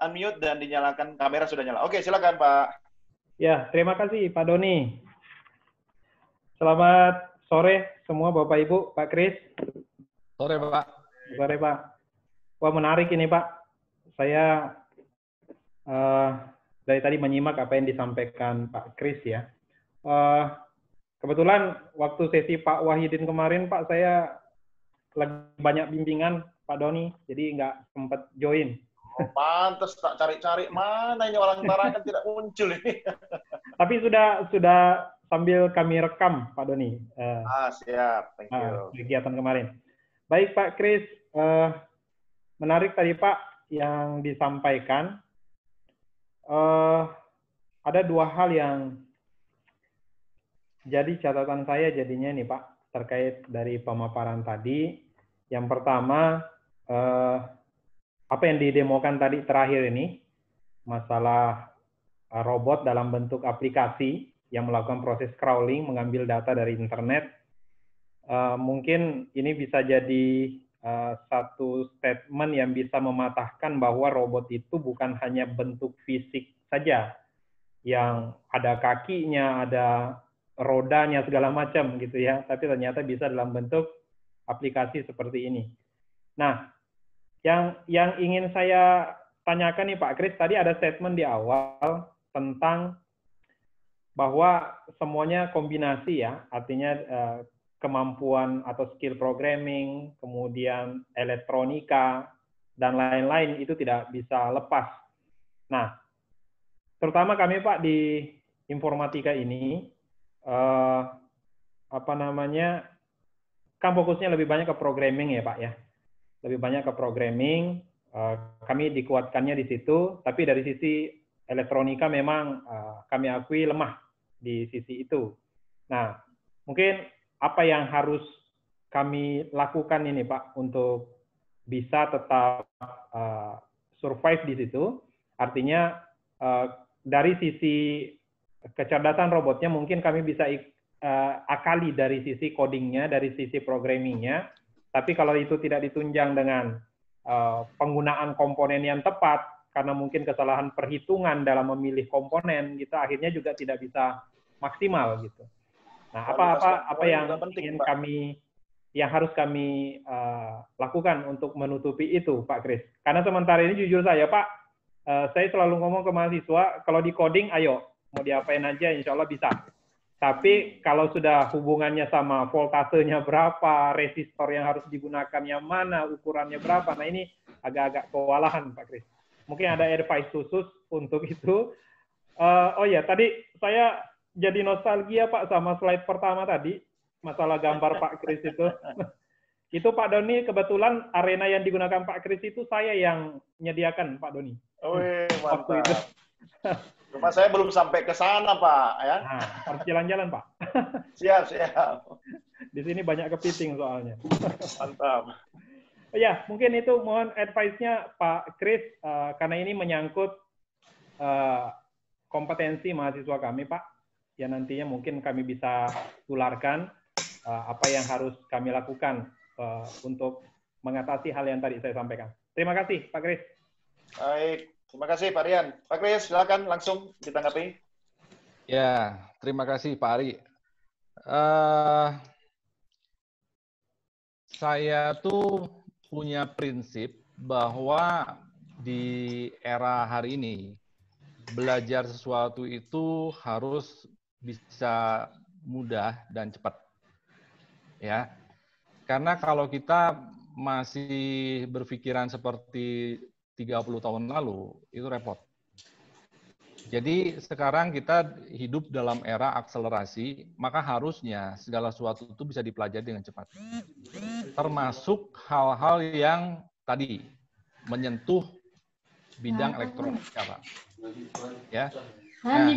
unmute dan dinyalakan, kamera sudah nyala. Oke, silakan Pak. Ya, terima kasih Pak Doni. Selamat sore semua Bapak Ibu, Pak Kris. Sore Pak. Sore Pak. Wah, menarik ini Pak. Saya dari tadi menyimak apa yang disampaikan Pak Kris ya. Kebetulan waktu sesi Pak Wahidin kemarin Pak, saya lagi banyak bimbingan Pak Doni, jadi nggak sempat join. Oh, pantes tak cari-cari mana ini orang Tarakan tidak muncul ini. Tapi sudah sambil kami rekam Pak Doni. Siap, thank you. Kegiatan kemarin. Baik Pak Kris, menarik tadi Pak yang disampaikan. Ada dua hal yang jadi catatan saya jadinya nih Pak, terkait dari pemaparan tadi. Yang pertama, apa yang didemokan tadi terakhir ini, masalah robot dalam bentuk aplikasi yang melakukan proses crawling, mengambil data dari internet. Mungkin ini bisa jadi satu statement yang bisa mematahkan bahwa robot itu bukan hanya bentuk fisik saja, yang ada kakinya, ada rodanya, segala macam gitu ya, tapi ternyata bisa dalam bentuk aplikasi seperti ini. Nah, yang ingin saya tanyakan nih Pak Kris, tadi ada statement di awal tentang bahwa semuanya kombinasi ya, artinya kemampuan atau skill programming, kemudian elektronika, dan lain-lain itu tidak bisa lepas. Nah, terutama kami Pak di informatika ini, kan fokusnya lebih banyak ke programming ya Pak ya. Lebih banyak ke programming, kami dikuatkannya di situ, tapi dari sisi elektronika memang kami akui lemah di sisi itu. Nah, mungkin apa yang harus kami lakukan ini Pak untuk bisa tetap survive di situ? Artinya dari sisi kecerdasan robotnya mungkin kami bisa akali dari sisi codingnya, dari sisi programmingnya. Tapi kalau itu tidak ditunjang dengan penggunaan komponen yang tepat, karena mungkin kesalahan perhitungan dalam memilih komponen, gitu, akhirnya juga tidak bisa maksimal gitu. Nah, apa yang ingin yang harus kami lakukan untuk menutupi itu, Pak Kris? Karena sementara ini jujur saya, Pak, saya selalu ngomong ke mahasiswa, kalau di coding, ayo, mau diapain aja, insya Allah bisa. Tapi kalau sudah hubungannya sama voltasenya berapa, resistor yang harus digunakan yang mana, ukurannya berapa, nah ini agak-agak kewalahan, Pak Kris. Mungkin ada advice khusus untuk itu. Oh ya, tadi saya jadi nostalgia Pak sama slide pertama tadi, masalah gambar Pak Kris itu. Itu Pak Doni, kebetulan arena yang digunakan Pak Kris itu saya yang menyediakan Pak Doni. Oh, waktu itu. Cuma saya belum sampai ke sana Pak. Ya? Nah, harus jalan-jalan Pak. Siap, siap. Di sini banyak kepiting soalnya. Mantap. Oh ya, mungkin itu mohon advice-nya Pak Kris, karena ini menyangkut kompetensi mahasiswa kami Pak, yang nantinya mungkin kami bisa tularkan apa yang harus kami lakukan untuk mengatasi hal yang tadi saya sampaikan. Terima kasih Pak Kris. Baik, terima kasih Pak Rian. Pak Kris, silakan langsung ditanggapi. Ya, terima kasih Pak Ari. Saya tuh punya prinsip bahwa di era hari ini belajar sesuatu itu harus bisa mudah dan cepat. Ya. Karena kalau kita masih berpikiran seperti 30 tahun lalu, itu repot. Jadi sekarang kita hidup dalam era akselerasi, maka harusnya segala sesuatu itu bisa dipelajari dengan cepat. Termasuk hal-hal yang tadi menyentuh bidang elektronika, Pak. Ya. Nah,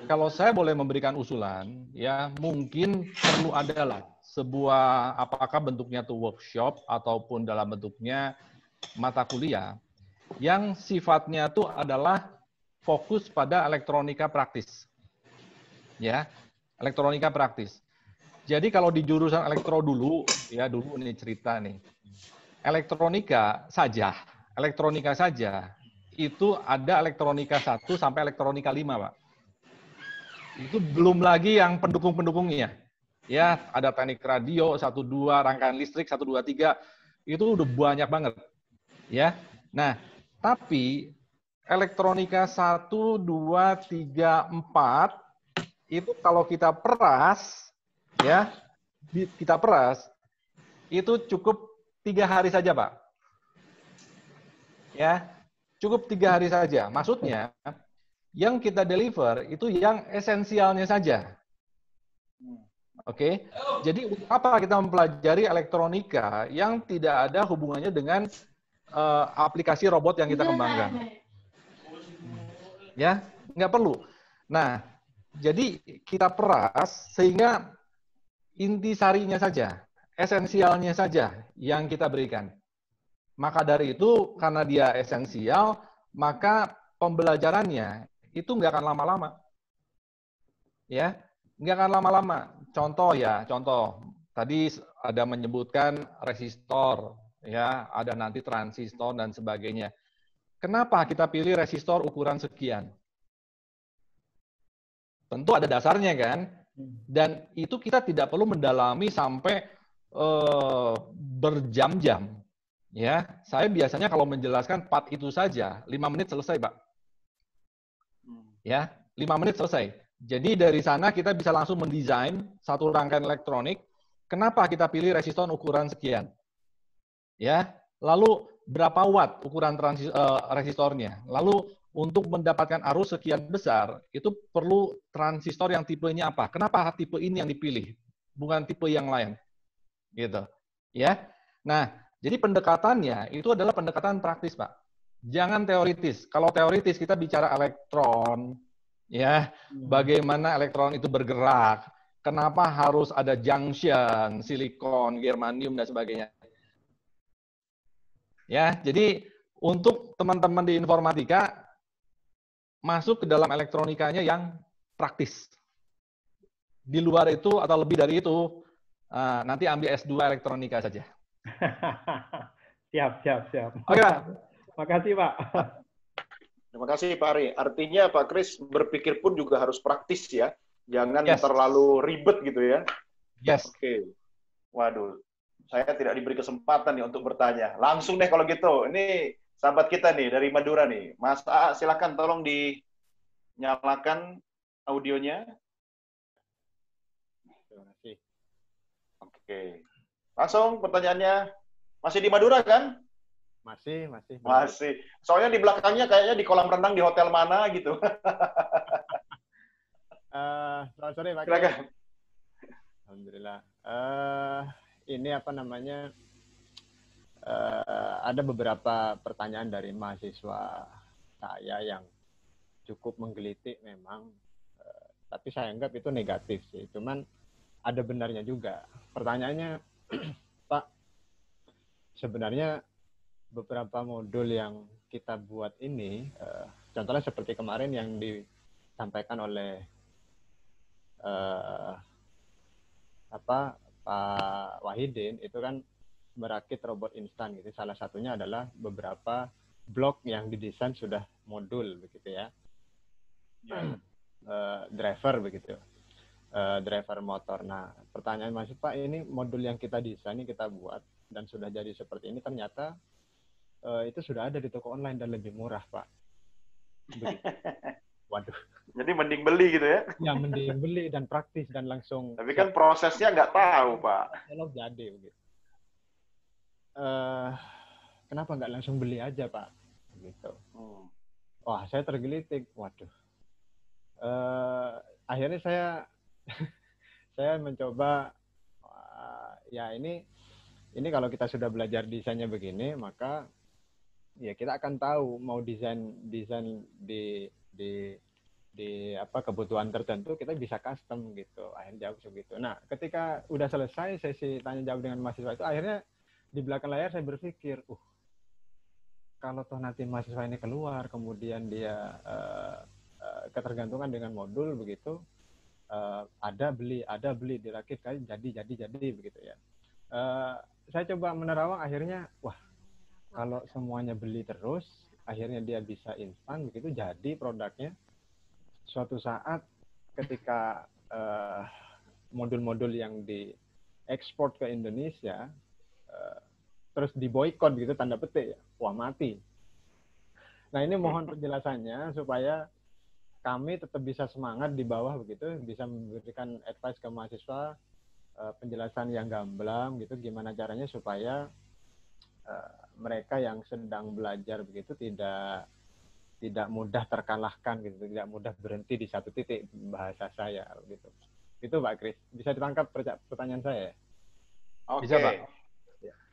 kalau saya boleh memberikan usulan, ya mungkin perlu adalah sebuah, apakah bentuknya itu workshop ataupun dalam bentuknya mata kuliah yang sifatnya itu adalah fokus pada elektronika praktis. Ya, elektronika praktis. Jadi kalau di jurusan elektro dulu, ya dulu ini cerita nih. Elektronika saja itu ada elektronika 1 sampai elektronika 5, Pak. Itu belum lagi yang pendukung-pendukungnya. Ya, ada teknik radio, 1, 2, rangkaian listrik, 1, 2, 3. Itu udah banyak banget. Ya. Nah, tapi elektronika 1, 2, 3, 4 itu kalau kita peras, ya, itu cukup 3 hari saja, Pak. Ya, cukup 3 hari saja. Maksudnya, yang kita deliver itu yang esensialnya saja. Oke, jadi apa kita mempelajari elektronika yang tidak ada hubungannya dengan aplikasi robot yang kita kembangkan? Ya, nggak perlu. Nah, jadi kita peras sehingga intisarinya saja, esensialnya saja yang kita berikan. Maka dari itu, karena dia esensial, maka pembelajarannya itu nggak akan lama-lama. Ya, nggak akan lama-lama. Contoh, tadi ada menyebutkan resistor, ya, ada nanti transistor dan sebagainya. Kenapa kita pilih resistor ukuran sekian? Tentu ada dasarnya kan, dan itu kita tidak perlu mendalami sampai berjam-jam. Ya, saya biasanya kalau menjelaskan part itu saja 5 menit selesai, Pak. Ya, 5 menit selesai. Jadi dari sana kita bisa langsung mendesain satu rangkaian elektronik. Kenapa kita pilih resistor ukuran sekian? Ya, lalu berapa watt ukuran resistornya? Lalu untuk mendapatkan arus sekian besar, itu perlu transistor yang tipenya apa? Kenapa tipe ini yang dipilih, bukan tipe yang lain? Gitu. Ya. Nah, jadi pendekatannya itu adalah pendekatan praktis, Pak. Jangan teoritis. Kalau teoritis kita bicara elektron, ya, bagaimana elektron itu bergerak, kenapa harus ada junction, silikon, germanium dan sebagainya. Ya, jadi untuk teman-teman di informatika masuk ke dalam elektronikanya yang praktis. Di luar itu atau lebih dari itu, nanti ambil S2 elektronika saja. Siap. Oke, Pak. Makasih, Pak. Terima kasih, Pak Ari. Artinya, Pak Kris, berpikir pun juga harus praktis ya. Jangan Yes. terlalu ribet gitu ya. Yes. Oke. Waduh, saya tidak diberi kesempatan nih untuk bertanya. Langsung deh kalau gitu. Ini sahabat kita nih dari Madura nih. Mas A, silakan tolong dinyalakan audionya. Terima kasih. Oke. Langsung pertanyaannya. Masih di Madura kan? Masih. Masih. Soalnya di belakangnya kayaknya di kolam renang di hotel mana gitu. Selamat sore, Pak. Silakan. Alhamdulillah. Ini apa namanya? Ada beberapa pertanyaan dari mahasiswa saya yang cukup menggelitik memang. Tapi saya anggap itu negatif sih. Cuman ada benarnya juga. Pertanyaannya, Pak, sebenarnya beberapa modul yang kita buat ini, contohnya seperti kemarin yang disampaikan oleh Pak Wahidin, itu kan merakit robot instan gitu. Salah satunya adalah beberapa blok yang didesain sudah modul begitu ya. driver begitu, driver motor. Nah, pertanyaan Mas Pak, ini modul yang kita desain, kita buat dan sudah jadi seperti ini, ternyata itu sudah ada di toko online dan lebih murah, Pak. Begitu. Waduh. Jadi mending beli gitu ya? Ya, mending beli dan praktis dan langsung. Tapi kan prosesnya nggak tahu, Pak. Kalau jadi begitu. Kenapa nggak langsung beli aja, Pak? Gitu. Wah, saya tergelitik. Waduh. Akhirnya saya mencoba, ya ini kalau kita sudah belajar desainnya begini, maka ya kita akan tahu mau desain di apa kebutuhan tertentu, kita bisa custom gitu. Akhirnya jawab segitu. Nah, ketika udah selesai sesi tanya jawab dengan mahasiswa itu, akhirnya di belakang layar saya berpikir, kalau toh nanti mahasiswa ini keluar, kemudian dia ketergantungan dengan modul begitu, ada beli dirakit kali jadi begitu ya. Saya coba menerawang, akhirnya wah, kalau semuanya beli terus, akhirnya dia bisa instan begitu jadi produknya. Suatu saat ketika modul-modul yang diekspor ke Indonesia terus diboikot gitu, tanda petik, wah mati. Nah, ini mohon penjelasannya supaya kami tetap bisa semangat di bawah begitu, bisa memberikan advice ke mahasiswa, penjelasan yang gamblang gitu, gimana caranya supaya mereka yang sedang belajar begitu tidak mudah terkalahkan gitu, tidak mudah berhenti di satu titik, bahasa saya gitu. Itu Pak Kris, bisa ditangkap pertanyaan saya? Oke. Bisa, Pak.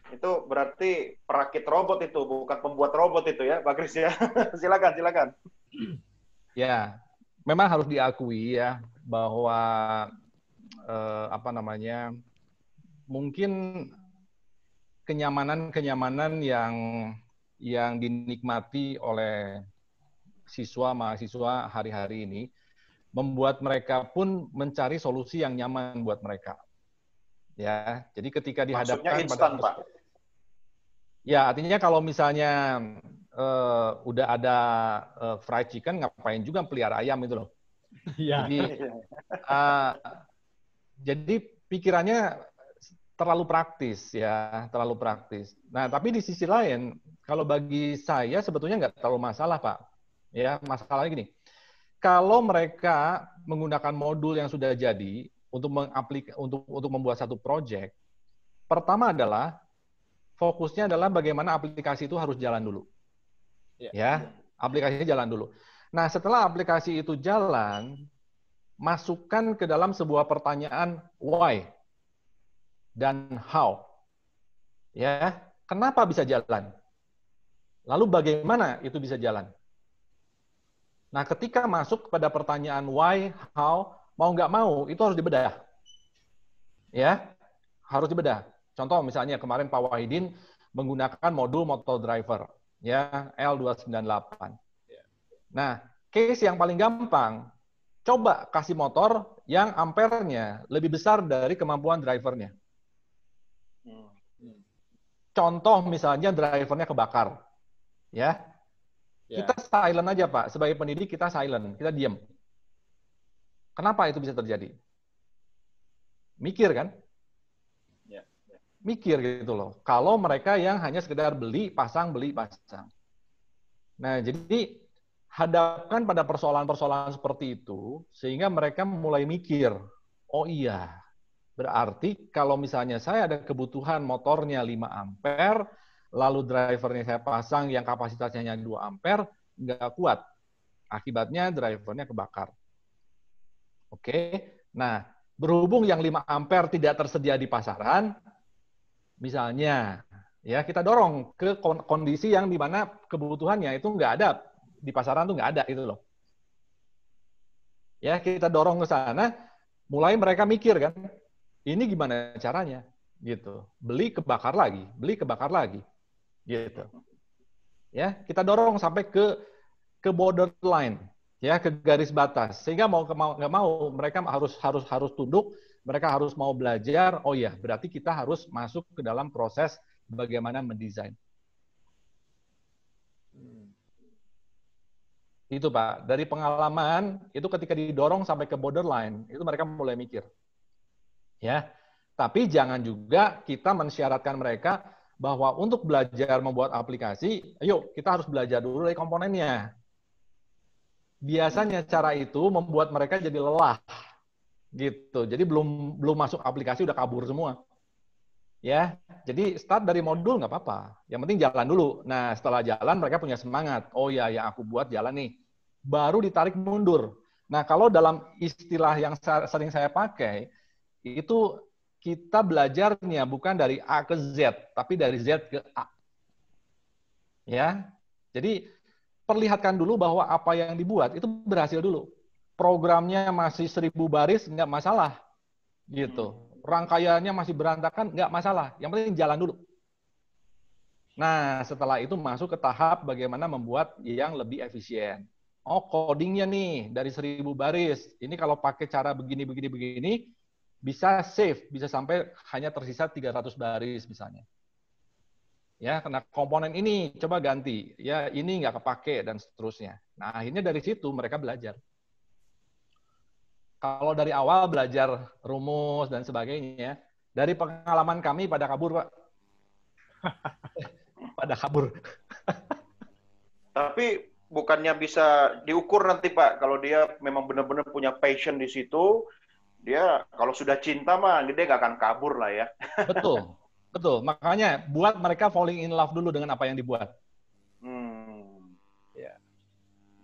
Itu berarti perakit robot itu, bukan pembuat robot itu ya, Pak Kris ya. Silakan. Ya, memang harus diakui ya bahwa mungkin kenyamanan yang dinikmati oleh siswa mahasiswa hari-hari ini membuat mereka pun mencari solusi yang nyaman buat mereka. Ya, jadi ketika dihadapkan maksudnya instan, Pak. Ya, artinya kalau misalnya udah ada fried chicken, ngapain juga pelihara ayam itu loh. Iya. Jadi pikirannya terlalu praktis ya, terlalu praktis. Nah, tapi di sisi lain, kalau bagi saya sebetulnya nggak terlalu masalah, Pak. Ya, masalahnya gini. Kalau mereka menggunakan modul yang sudah jadi untuk membuat satu project, pertama adalah fokusnya adalah bagaimana aplikasi itu harus jalan dulu. Ya, aplikasinya jalan dulu. Nah, setelah aplikasi itu jalan, masukkan ke dalam sebuah pertanyaan why dan how. Ya, kenapa bisa jalan? Lalu bagaimana itu bisa jalan? Nah, ketika masuk pada pertanyaan why, how, mau nggak mau, itu harus dibedah. Ya, harus dibedah. Contoh misalnya kemarin Pak Wahidin menggunakan modul motor driver, ya, L298. Nah, case yang paling gampang, coba kasih motor yang ampernya lebih besar dari kemampuan drivernya. Contoh misalnya drivernya kebakar. Ya. Kita silent aja, Pak. Sebagai pendidik kita silent, kita diam. Kenapa itu bisa terjadi? Mikir kan? Mikir gitu loh. Kalau mereka yang hanya sekedar beli, pasang. Nah, jadi hadapkan pada persoalan-persoalan seperti itu, sehingga mereka mulai mikir, oh iya, berarti kalau misalnya saya ada kebutuhan motornya 5 ampere, lalu drivernya saya pasang yang kapasitasnya hanya 2 ampere, nggak kuat. Akibatnya drivernya kebakar. Oke, nah berhubung yang 5 ampere tidak tersedia di pasaran, misalnya, ya kita dorong ke kondisi yang di mana kebutuhannya itu nggak ada di pasaran, tuh nggak ada itu loh. Ya kita dorong ke sana, mulai mereka mikir kan, ini gimana caranya, gitu. Beli kebakar lagi, gitu. Ya kita dorong sampai ke borderline, ya ke garis batas, sehingga mau nggak mau mereka harus tunduk. Mereka harus mau belajar, oh ya, berarti kita harus masuk ke dalam proses bagaimana mendesain. Itu Pak, dari pengalaman itu ketika didorong sampai ke borderline, itu mereka mulai mikir. Ya. Tapi jangan juga kita mensyaratkan mereka bahwa untuk belajar membuat aplikasi, ayo kita harus belajar dulu dari komponennya. Biasanya cara itu membuat mereka jadi lelah. Gitu. Jadi belum masuk aplikasi udah kabur semua. Ya, jadi start dari modul nggak apa-apa. Yang penting jalan dulu. Nah, setelah jalan mereka punya semangat. Oh ya, yang aku buat jalan nih. Baru ditarik mundur. Nah, kalau dalam istilah yang sering saya pakai, itu kita belajarnya bukan dari A ke Z, tapi dari Z ke A. Ya, jadi perlihatkan dulu bahwa apa yang dibuat itu berhasil dulu. Programnya masih 1000 baris, nggak masalah. Gitu. Rangkaiannya masih berantakan, nggak masalah. Yang penting jalan dulu. Nah, setelah itu masuk ke tahap bagaimana membuat yang lebih efisien. Oh, codingnya nih dari 1000 baris. Ini kalau pakai cara begini, bisa save, bisa sampai hanya tersisa 300 baris misalnya. Ya, karena komponen ini coba ganti. Ya, ini nggak kepake dan seterusnya. Nah, akhirnya dari situ mereka belajar. Kalau dari awal belajar rumus dan sebagainya, dari pengalaman kami pada kabur, Pak. Pada kabur. Tapi bukannya bisa diukur nanti, Pak, kalau dia memang benar-benar punya passion di situ, dia kalau sudah cinta mah dia nggak akan kabur lah ya. Betul, betul. Makanya buat mereka falling in love dulu dengan apa yang dibuat. Ya.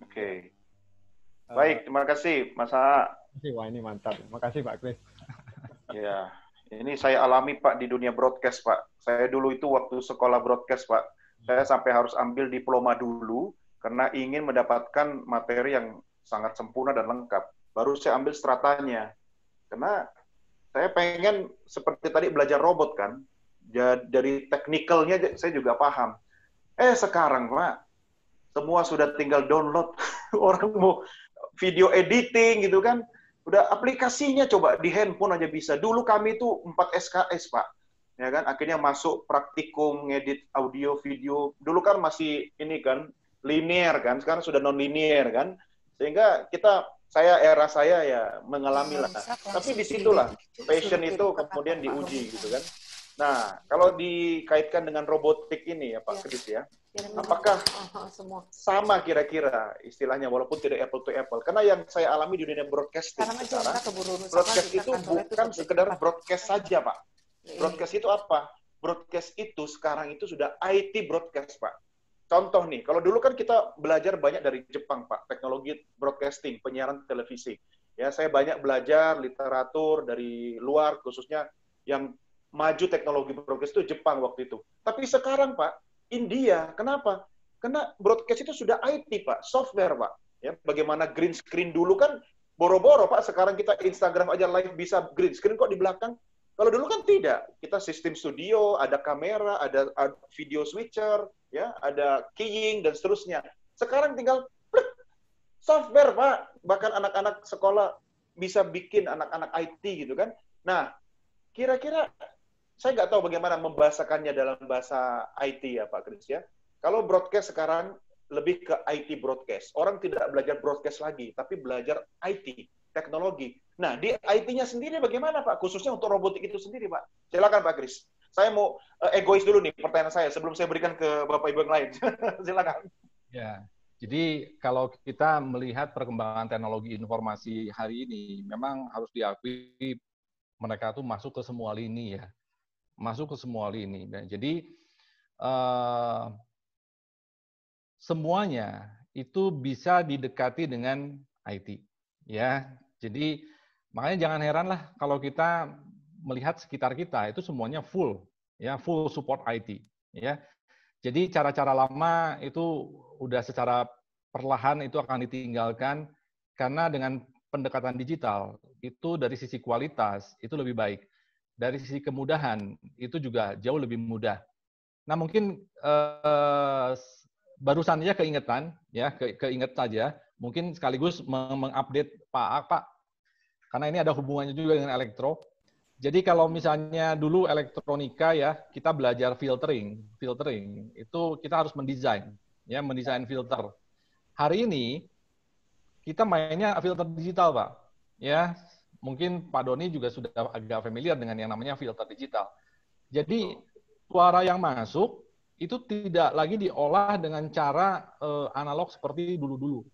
Oke. Baik, terima kasih, Mas A. Wah, ini mantap. Makasih Pak Kris. Ya, ini saya alami Pak di dunia broadcast Pak. Saya dulu itu waktu sekolah broadcast Pak, saya sampai harus ambil diploma dulu karena ingin mendapatkan materi yang sangat sempurna dan lengkap. Baru saya ambil stratanya. Karena saya pengen seperti tadi belajar robot kan, dari teknikalnya saya juga paham. Sekarang Pak, semua sudah tinggal download. Orang mau video editing gitu kan, udah aplikasinya coba di handphone aja bisa. Dulu kami itu 4 SKS, Pak. Ya kan, akhirnya masuk praktikum ngedit audio video. Dulu kan masih ini kan linear kan, sekarang sudah non linear kan. Sehingga era saya ya mengalami lah. Tapi disitulah passion itu kemudian diuji gitu kan. Nah, kalau dikaitkan dengan robotik ini ya Pak Kris ya, apakah sama kira-kira istilahnya walaupun tidak apple to apple? Karena yang saya alami di dunia broadcasting sekarang, broadcast itu bukan sekedar broadcast saja Pak. Broadcast itu apa? Broadcast itu sekarang itu sudah IT broadcast Pak. Contoh nih, kalau dulu kan kita belajar banyak dari Jepang Pak, teknologi broadcasting, penyiaran televisi. Ya, saya banyak belajar literatur dari luar, khususnya yang maju teknologi broadcast itu Jepang waktu itu. Tapi sekarang Pak, India, kenapa? Karena broadcast itu sudah IT Pak, software Pak. Ya, bagaimana green screen dulu kan boro-boro Pak, sekarang kita Instagram aja live bisa green screen kok di belakang. Kalau dulu kan tidak, kita sistem studio, ada kamera, ada video switcher, ya, ada keying dan seterusnya. Sekarang tinggal software Pak, bahkan anak-anak sekolah bisa bikin anak-anak IT gitu kan. Nah, kira-kira saya nggak tahu bagaimana membahasakannya dalam bahasa IT ya Pak Kris ya. Kalau broadcast sekarang lebih ke IT broadcast. Orang tidak belajar broadcast lagi, tapi belajar IT, teknologi. Nah, di IT-nya sendiri bagaimana Pak? Khususnya untuk robotik itu sendiri Pak. Silakan Pak Kris. Saya mau egois dulu nih pertanyaan saya sebelum saya berikan ke Bapak Ibu yang lain. Silakan. Ya, jadi kalau kita melihat perkembangan teknologi informasi hari ini, memang harus diakui mereka tuh masuk ke semua lini ya. Masuk ke semua lini. Dan jadi semuanya itu bisa didekati dengan IT, ya. Jadi makanya jangan heran lah kalau kita melihat sekitar kita itu semuanya full, ya, full support IT, ya. Jadi cara-cara lama itu udah secara perlahan itu akan ditinggalkan karena dengan pendekatan digital itu dari sisi kualitas itu lebih baik. Dari sisi kemudahan itu juga jauh lebih mudah. Nah mungkin barusan saja keingetan, ya keinget saja. Mungkin sekaligus mengupdate Pak, karena ini ada hubungannya juga dengan elektro. Jadi kalau misalnya dulu elektronika ya kita belajar filtering itu kita harus mendesain filter. Hari ini kita mainnya filter digital, Pak. Ya, mungkin Pak Doni juga sudah agak familiar dengan yang namanya filter digital. Jadi suara yang masuk itu tidak lagi diolah dengan cara analog seperti dulu-dulu.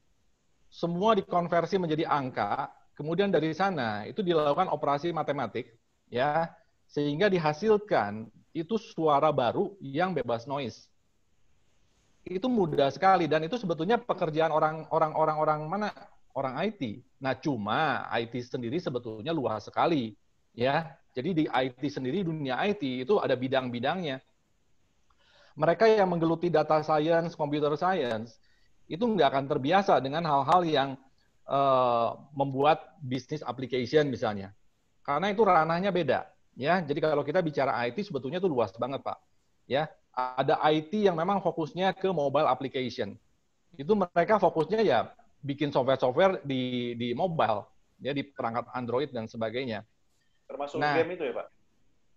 Semua dikonversi menjadi angka, kemudian dari sana itu dilakukan operasi matematik, ya, sehingga dihasilkan itu suara baru yang bebas noise. Itu mudah sekali dan itu sebetulnya pekerjaan orang mana? Orang IT. Nah, cuma IT sendiri sebetulnya luas sekali, ya. Jadi di IT sendiri, dunia IT itu ada bidang-bidangnya. Mereka yang menggeluti data science, computer science, itu nggak akan terbiasa dengan hal-hal yang membuat bisnis application misalnya. Karena itu ranahnya beda. Ya, jadi kalau kita bicara IT sebetulnya itu luas banget, Pak. Ya, ada IT yang memang fokusnya ke mobile application. Itu mereka fokusnya ya bikin software-software di mobile, ya di perangkat Android dan sebagainya. Termasuk game itu ya, Pak?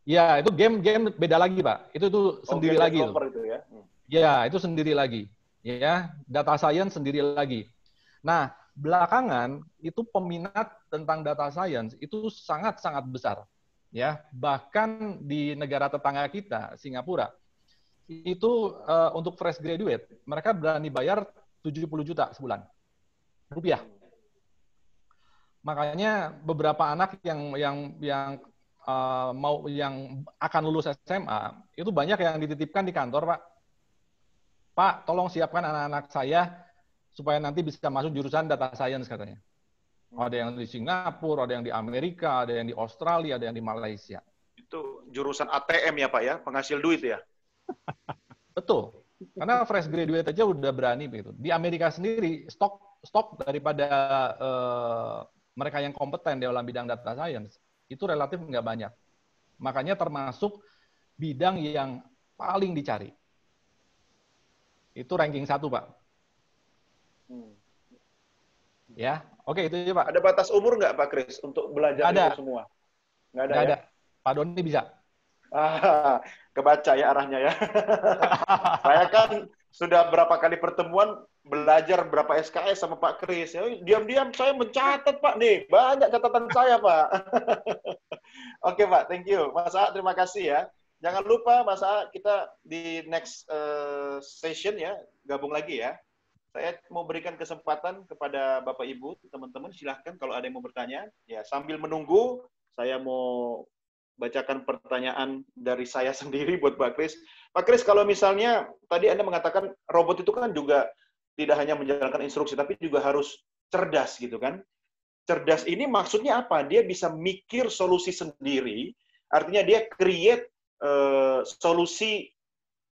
Ya, itu game beda lagi, Pak. Itu sendiri lagi itu. Itu ya. Ya, itu sendiri lagi. Ya, data science sendiri lagi. Nah, belakangan itu peminat tentang data science itu sangat-sangat besar. Ya, bahkan di negara tetangga kita, Singapura, itu untuk fresh graduate, mereka berani bayar 70 juta sebulan. Rupiah. Makanya beberapa anak yang akan lulus SMA, itu banyak yang dititipkan di kantor, Pak. Pak, tolong siapkan anak-anak saya supaya nanti bisa masuk jurusan data science katanya. Ada yang di Singapura, ada yang di Amerika, ada yang di Australia, ada yang di Malaysia. Itu jurusan ATM ya, Pak ya, penghasil duit ya. Betul. Karena fresh graduate aja udah berani begitu. Di Amerika sendiri stok daripada mereka yang kompeten dalam bidang data science itu relatif nggak banyak. Makanya termasuk bidang yang paling dicari. Itu ranking 1, Pak. Ya, oke itu ya, Pak. Ada batas umur nggak, Pak Kris, untuk belajar itu semua? Nggak ada, nggak ya? Ada. Pak Doni bisa. Kebaca ya arahnya ya. Saya kan sudah berapa kali pertemuan belajar berapa SKS sama Pak Kris. Ya, diam-diam saya mencatat, Pak. Nih, banyak catatan saya, Pak. Oke, Pak. Thank you. Mas A, terima kasih ya. Jangan lupa, Mas A, kita di next session ya, gabung lagi ya. Saya mau berikan kesempatan kepada Bapak Ibu, teman-teman, silahkan kalau ada yang mau bertanya. Ya, sambil menunggu, saya mau bacakan pertanyaan dari saya sendiri buat Pak Kris. Pak Kris, kalau misalnya tadi Anda mengatakan robot itu kan juga tidak hanya menjalankan instruksi, tapi juga harus cerdas gitu kan. Cerdas ini maksudnya apa? Dia bisa mikir solusi sendiri, artinya dia create solusi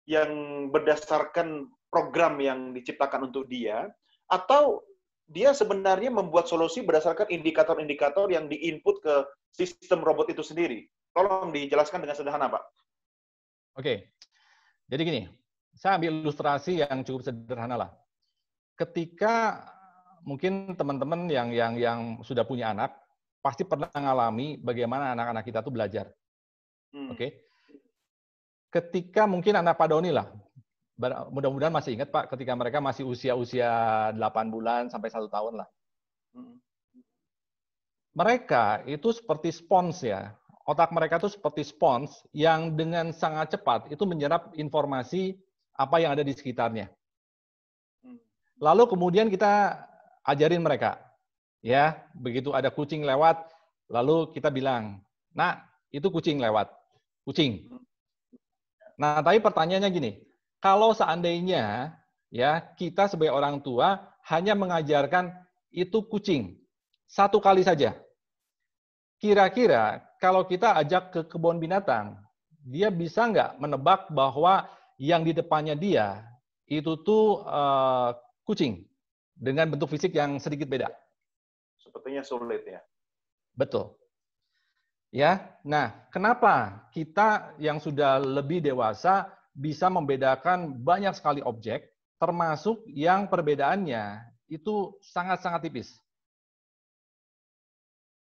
yang berdasarkan program yang diciptakan untuk dia, atau dia sebenarnya membuat solusi berdasarkan indikator-indikator yang diinput ke sistem robot itu sendiri. Tolong dijelaskan dengan sederhana, Pak. Oke, jadi gini, saya ambil ilustrasi yang cukup sederhana lah. Ketika mungkin teman-teman yang sudah punya anak, pasti pernah mengalami bagaimana anak-anak kita tuh belajar. Oke. Ketika mungkin anak Pak Doni lah, mudah-mudahan masih ingat Pak, ketika mereka masih usia 8 bulan sampai 1 tahun lah. Mereka itu seperti spons ya. Otak mereka itu seperti spons yang dengan sangat cepat itu menyerap informasi apa yang ada di sekitarnya. Lalu kemudian kita ajarin mereka. Ya, begitu ada kucing lewat, lalu kita bilang, "Nah, itu kucing lewat." Kucing. Nah, tapi pertanyaannya gini, kalau seandainya ya kita sebagai orang tua hanya mengajarkan itu kucing 1 kali saja, kira-kira kalau kita ajak ke kebun binatang, dia bisa nggak menebak bahwa yang di depannya dia itu tuh kucing dengan bentuk fisik yang sedikit beda? Sepertinya sulit ya. Betul. Ya, nah kenapa kita yang sudah lebih dewasa bisa membedakan banyak sekali objek, termasuk yang perbedaannya itu sangat-sangat tipis.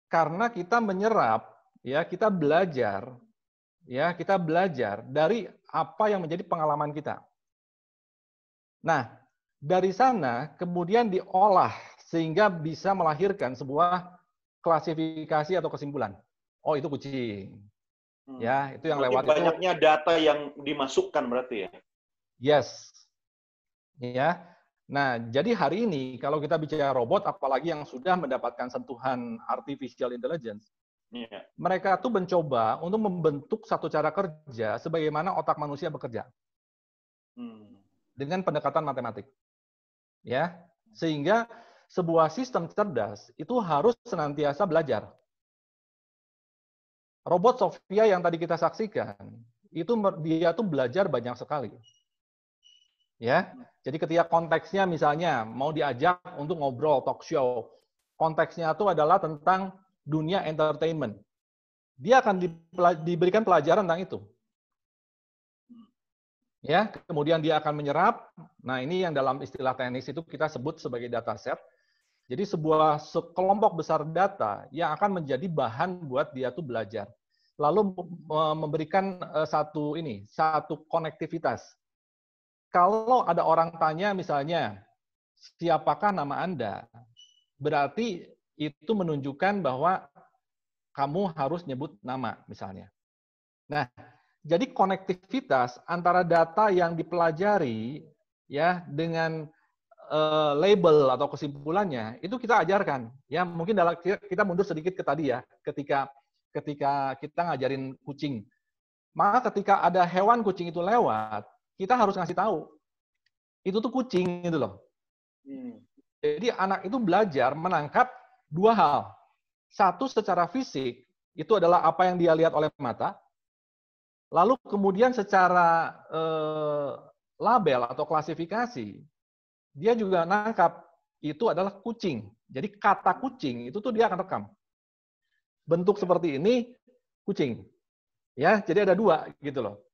Karena kita menyerap, ya kita belajar dari apa yang menjadi pengalaman kita. Nah, dari sana kemudian diolah sehingga bisa melahirkan sebuah klasifikasi atau kesimpulan. Oh, itu kucing. Ya, itu yang berarti lewat banyaknya itu. data yang dimasukkan berarti ya. Yes. Ya. Nah, jadi hari ini kalau kita bicara robot, apalagi yang sudah mendapatkan sentuhan artificial intelligence, mereka tuh mencoba untuk membentuk satu cara kerja sebagaimana otak manusia bekerja. Dengan pendekatan matematik. Ya. Sehingga sebuah sistem cerdas itu harus senantiasa belajar. Robot Sophia yang tadi kita saksikan, itu dia tuh belajar banyak sekali. Ya, jadi ketika konteksnya misalnya mau diajak untuk ngobrol talk show, konteksnya itu adalah tentang dunia entertainment. Dia akan diberikan pelajaran tentang itu. Ya, kemudian dia akan menyerap. Nah, ini yang dalam istilah teknis itu kita sebut sebagai dataset. Jadi sebuah sekelompok besar data yang akan menjadi bahan buat dia tuh belajar. Lalu memberikan satu konektivitas. Kalau ada orang tanya misalnya, siapakah nama Anda? Berarti itu menunjukkan bahwa kamu harus nyebut nama misalnya. Nah, jadi konektivitas antara data yang dipelajari ya dengan label atau kesimpulannya itu kita ajarkan. Ya, mungkin kita mundur sedikit ke tadi ya, ketika kita ngajarin kucing. Maka ketika ada hewan kucing itu lewat, kita harus ngasih tahu. Itu tuh kucing gitu loh. Jadi anak itu belajar menangkap dua hal. Satu, secara fisik, itu adalah apa yang dia lihat oleh mata. Lalu kemudian secara label atau klasifikasi, dia juga nangkap itu adalah kucing. Jadi kata kucing itu tuh dia akan rekam. Bentuk seperti ini, kucing. Ya, jadi ada dua gitu loh.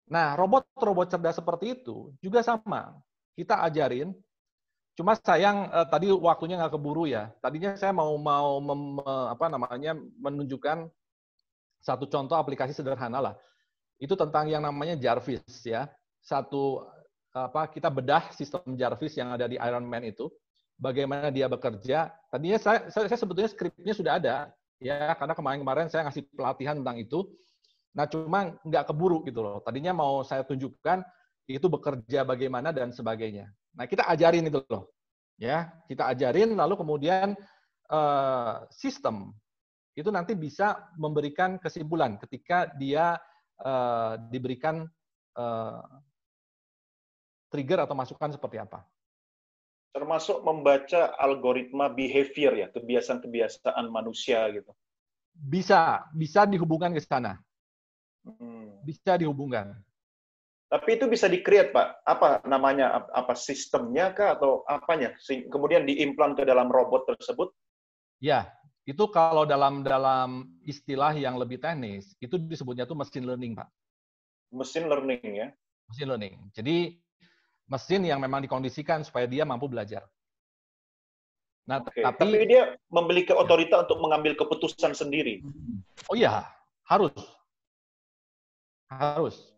Nah, robot cerdas seperti itu juga sama. Kita ajarin, cuma sayang tadi waktunya nggak keburu ya. Tadinya saya mau menunjukkan satu contoh aplikasi sederhana lah. Itu tentang yang namanya Jarvis ya. Kita bedah sistem Jarvis yang ada di Iron Man itu. Bagaimana dia bekerja. Tadinya saya sebetulnya skripnya sudah ada ya, karena kemarin saya ngasih pelatihan tentang itu. Nah, cuma nggak keburu gitu loh. Tadinya mau saya tunjukkan itu bekerja bagaimana dan sebagainya. Nah, kita ajarin itu loh. Ya, kita ajarin lalu kemudian sistem itu nanti bisa memberikan kesimpulan ketika dia diberikan trigger atau masukan seperti apa. Termasuk membaca algoritma behavior ya, kebiasaan-kebiasaan manusia gitu. Bisa dihubungkan ke sana. Bisa dihubungkan. Tapi itu bisa di-create, Pak. Apa namanya? Apa sistemnya kah atau apanya? Kemudian diimplan ke dalam robot tersebut? Ya, itu kalau dalam istilah yang lebih teknis, itu disebutnya itu machine learning, Pak. Machine learning ya? Machine learning. Jadi mesin yang memang dikondisikan supaya dia mampu belajar. Nah, tapi dia memiliki otoritas untuk mengambil keputusan sendiri. Oh iya, harus.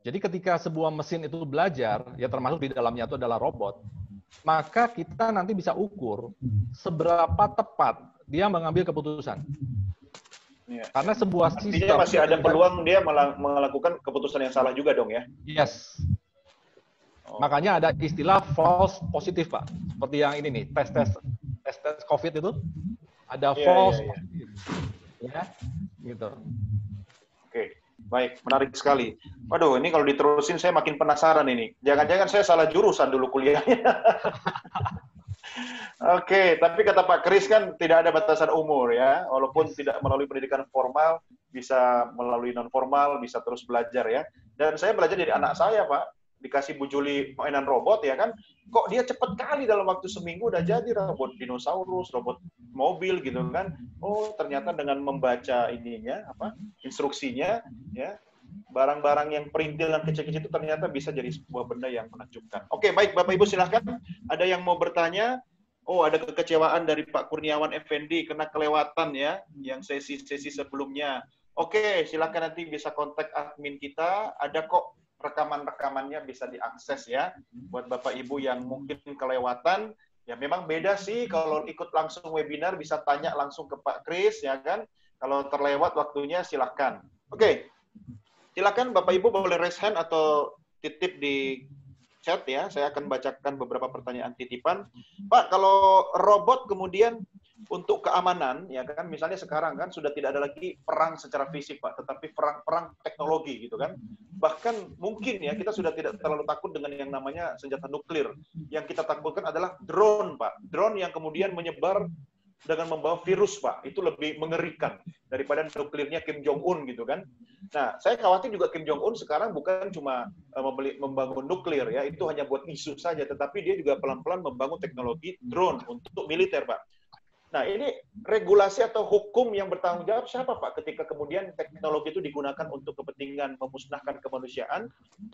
Jadi ketika sebuah mesin itu belajar, ya termasuk di dalamnya itu adalah robot, maka kita nanti bisa ukur seberapa tepat dia mengambil keputusan. Ya. Karena sebuah sistem masih ada peluang dia melakukan keputusan yang salah juga dong ya? Yes. Makanya ada istilah false positif, Pak. Seperti yang ini nih, tes COVID itu ada false positif. Ya, gitu. Oke. Baik, menarik sekali. Waduh, ini kalau diterusin saya makin penasaran ini. Jangan-jangan saya salah jurusan dulu kuliahnya. Oke, tapi kata Pak Kris kan tidak ada batasan umur ya. Walaupun tidak melalui pendidikan formal, bisa melalui non-formal, bisa terus belajar ya. Dan saya belajar dari anak saya, Pak. Dikasih Bu Juli mainan robot ya kan. Kok dia cepat kali dalam waktu seminggu udah jadi robot dinosaurus, robot mobil gitu kan. Oh, ternyata dengan membaca instruksinya ya, barang-barang yang perintilan kecil-kecil itu ternyata bisa jadi sebuah benda yang menakjubkan. Oke, baik Bapak Ibu silahkan. Ada yang mau bertanya? Oh, ada kekecewaan dari Pak Kurniawan Effendi kena kelewatan ya yang sesi-sesi sebelumnya. Oke, silahkan nanti bisa kontak admin kita. Ada kok rekaman-rekamannya bisa diakses ya buat Bapak Ibu yang mungkin kelewatan Ya memang beda sih kalau ikut langsung webinar bisa tanya langsung ke Pak Kris ya kan. Kalau terlewat waktunya silakan. Oke. Silakan Bapak Ibu boleh raise hand atau titip di chat ya. Saya akan bacakan beberapa pertanyaan titipan. Pak, kalau robot kemudian untuk keamanan ya kan, misalnya sekarang kan sudah tidak ada lagi perang secara fisik Pak, tetapi perang teknologi gitu kan. Bahkan mungkin ya kita sudah tidak terlalu takut dengan yang namanya senjata nuklir. Yang kita takutkan adalah drone Pak. Drone yang kemudian menyebar dengan membawa virus Pak. Itu lebih mengerikan daripada nuklirnya Kim Jong Un gitu kan. Nah, saya khawatir juga Kim Jong Un sekarang bukan cuma membangun nuklir ya, itu hanya buat isu saja, tetapi dia juga pelan-pelan membangun teknologi drone untuk militer Pak. Nah, ini regulasi atau hukum yang bertanggung jawab siapa Pak ketika kemudian teknologi itu digunakan untuk kepentingan memusnahkan kemanusiaan?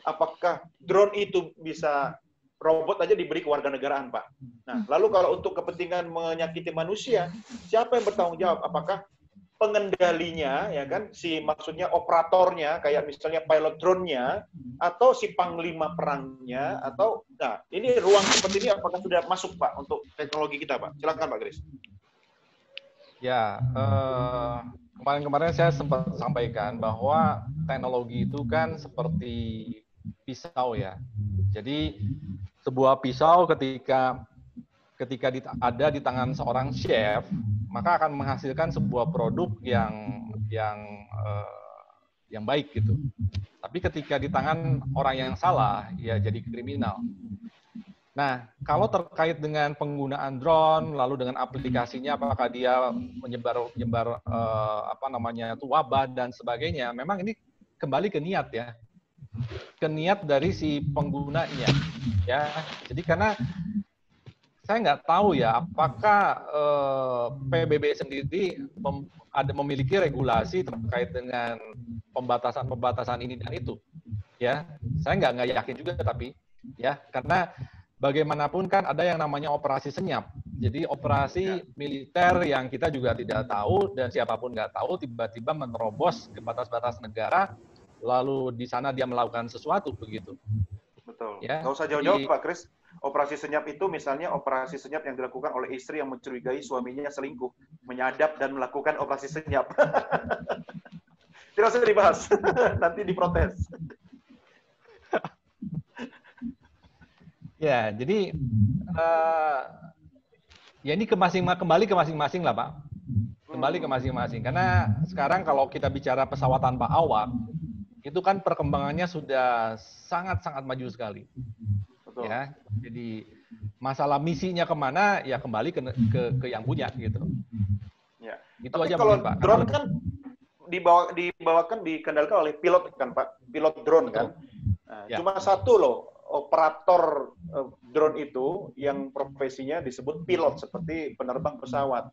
Apakah drone itu bisa robot aja diberi kewarganegaraan Pak? Nah, lalu kalau untuk kepentingan menyakiti manusia, siapa yang bertanggung jawab? Apakah pengendalinya ya kan, maksudnya operatornya kayak misalnya pilot drone-nya atau si panglima perangnya atau nah ini ruang seperti ini apakah sudah masuk Pak untuk teknologi kita Pak? Silakan Pak Kris. Ya, kemarin-kemarin saya sempat sampaikan bahwa teknologi itu kan seperti pisau ya. Jadi sebuah pisau ketika ada di tangan seorang chef, maka akan menghasilkan sebuah produk yang baik gitu. Tapi ketika di tangan orang yang salah, ya jadi kriminal. Nah, kalau terkait dengan penggunaan drone, lalu dengan aplikasinya, apakah dia menyebar wabah dan sebagainya, memang ini kembali ke niat ya, ke niat dari si penggunanya, ya. Jadi karena saya nggak tahu ya, apakah PBB sendiri memiliki regulasi terkait dengan pembatasan ini dan itu, ya. Saya nggak yakin juga, tapi ya karena bagaimanapun kan ada yang namanya operasi senyap. Jadi operasi militer yang kita juga tidak tahu dan siapapun nggak tahu tiba-tiba menerobos ke batas-batas negara, lalu di sana dia melakukan sesuatu begitu. Betul. Ya, nggak usah jauh-jauh Pak Kris. Operasi senyap itu misalnya operasi senyap yang dilakukan oleh istri yang mencurigai suaminya selingkuh, menyadap dan melakukan operasi senyap. Tidak usah dibahas, nanti diprotes. Ya, jadi ya ini kembali ke masing-masing lah Pak. Kembali ke masing-masing. Karena sekarang kalau kita bicara pesawat tanpa awak, itu kan perkembangannya sudah sangat-sangat maju sekali. Betul. Ya, jadi masalah misinya kemana, ya kembali ke yang punya gitu. Ya. Itu tapi aja kalau mungkin Pak. Drone kan dikendalikan oleh pilot kan Pak, pilot drone kan. Nah, ya. Cuma satu loh operator drone itu yang profesinya disebut pilot seperti penerbang pesawat.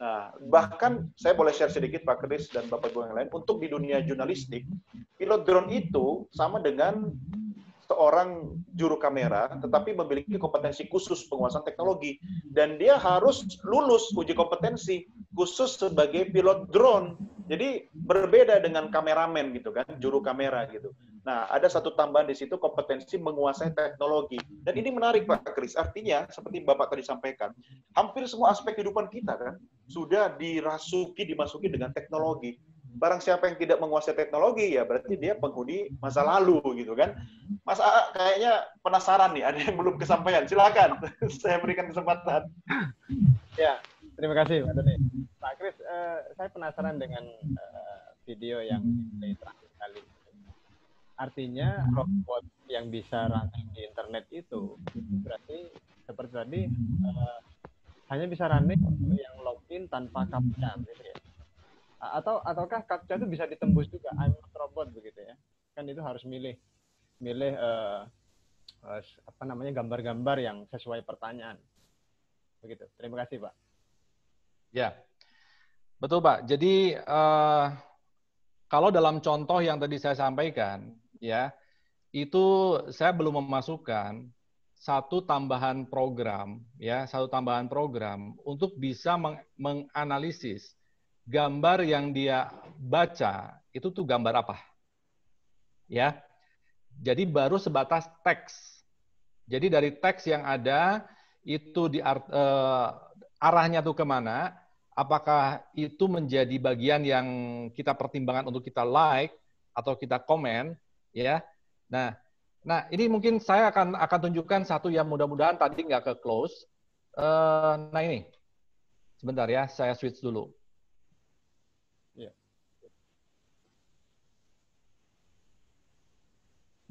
Nah, bahkan saya boleh share sedikit Pak Kris dan Bapak Ibu yang lain, untuk di dunia jurnalistik, pilot drone itu sama dengan seorang juru kamera, tetapi memiliki kompetensi khusus penguasaan teknologi, dan dia harus lulus uji kompetensi khusus sebagai pilot drone. Jadi berbeda dengan kameramen gitu kan, juru kamera gitu. Nah, ada satu tambahan di situ, kompetensi menguasai teknologi. Dan ini menarik Pak Kris, artinya seperti Bapak tadi sampaikan, hampir semua aspek kehidupan kita kan sudah dimasuki dengan teknologi. Barang siapa yang tidak menguasai teknologi, ya berarti dia penghuni masa lalu gitu kan. Mas A kayaknya penasaran nih, ada yang belum kesampaian. Silakan, saya berikan kesempatan. Ya, terima kasih Pak Doni. Pak Kris, saya penasaran dengan video yang terakhir kali. Artinya robot yang bisa running di internet itu berarti seperti tadi hanya bisa running untuk yang login tanpa captcha gitu ya. Ataukah captcha itu bisa ditembus juga, I'm not robot begitu ya. Kan itu harus milih gambar-gambar yang sesuai pertanyaan. Begitu. Terima kasih, Pak. Ya. Betul, Pak. Jadi kalau dalam contoh yang tadi saya sampaikan, ya, itu saya belum memasukkan satu tambahan program untuk bisa menganalisis gambar yang dia baca itu tuh gambar apa, ya. Jadi baru sebatas teks. Jadi dari teks yang ada itu arahnya tuh kemana, apakah itu menjadi bagian yang kita pertimbangkan untuk kita like atau kita komen, ya. Nah ini mungkin saya akan tunjukkan satu yang mudah-mudahan tadi nggak ke close. Nah ini, sebentar ya, saya switch dulu.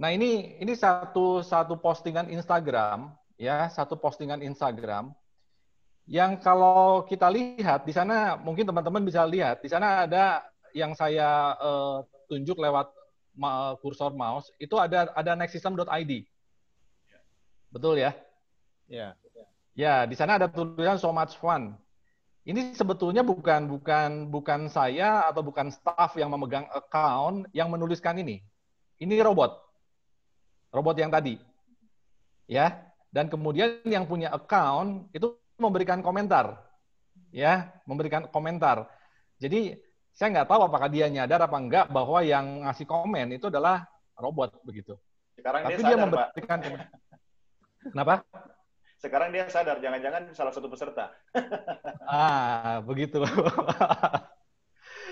Nah ini satu postingan Instagram, ya, satu postingan Instagram yang kalau kita lihat di sana, mungkin teman-teman bisa lihat di sana ada yang saya tunjuk lewat kursor mouse, itu ada nextsystem.id. Betul ya? Ya. Ya, di sana ada tulisan so much fun. Ini sebetulnya bukan saya atau bukan staff yang memegang account yang menuliskan ini. Ini robot yang tadi, ya. Dan kemudian yang punya account itu memberikan komentar, ya, memberikan komentar. Jadi saya nggak tahu apakah dia nyadar apa enggak bahwa yang ngasih komen itu adalah robot begitu. Sekarang tapi dia sadar, dia memberikan Pak. Kenapa? Sekarang dia sadar, jangan-jangan salah satu peserta. Begitu.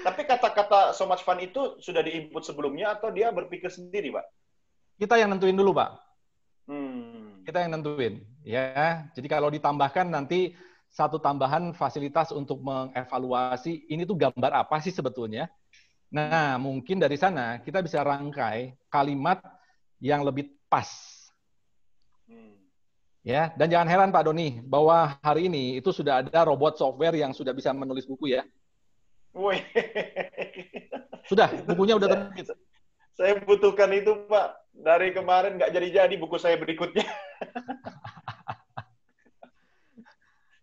Tapi kata-kata so much fun itu sudah di-input sebelumnya atau dia berpikir sendiri, Pak? Kita yang nentuin dulu, Pak. Kita yang nentuin, ya. Jadi kalau ditambahkan nanti satu tambahan fasilitas untuk mengevaluasi ini tuh gambar apa sih sebetulnya. Nah, mungkin dari sana kita bisa rangkai kalimat yang lebih pas. Ya, dan jangan heran Pak Doni bahwa hari ini itu sudah ada robot software yang sudah bisa menulis buku ya. Wih. Sudah, bukunya udah terbit. Saya butuhkan itu, Pak. Dari kemarin nggak jadi-jadi buku saya berikutnya.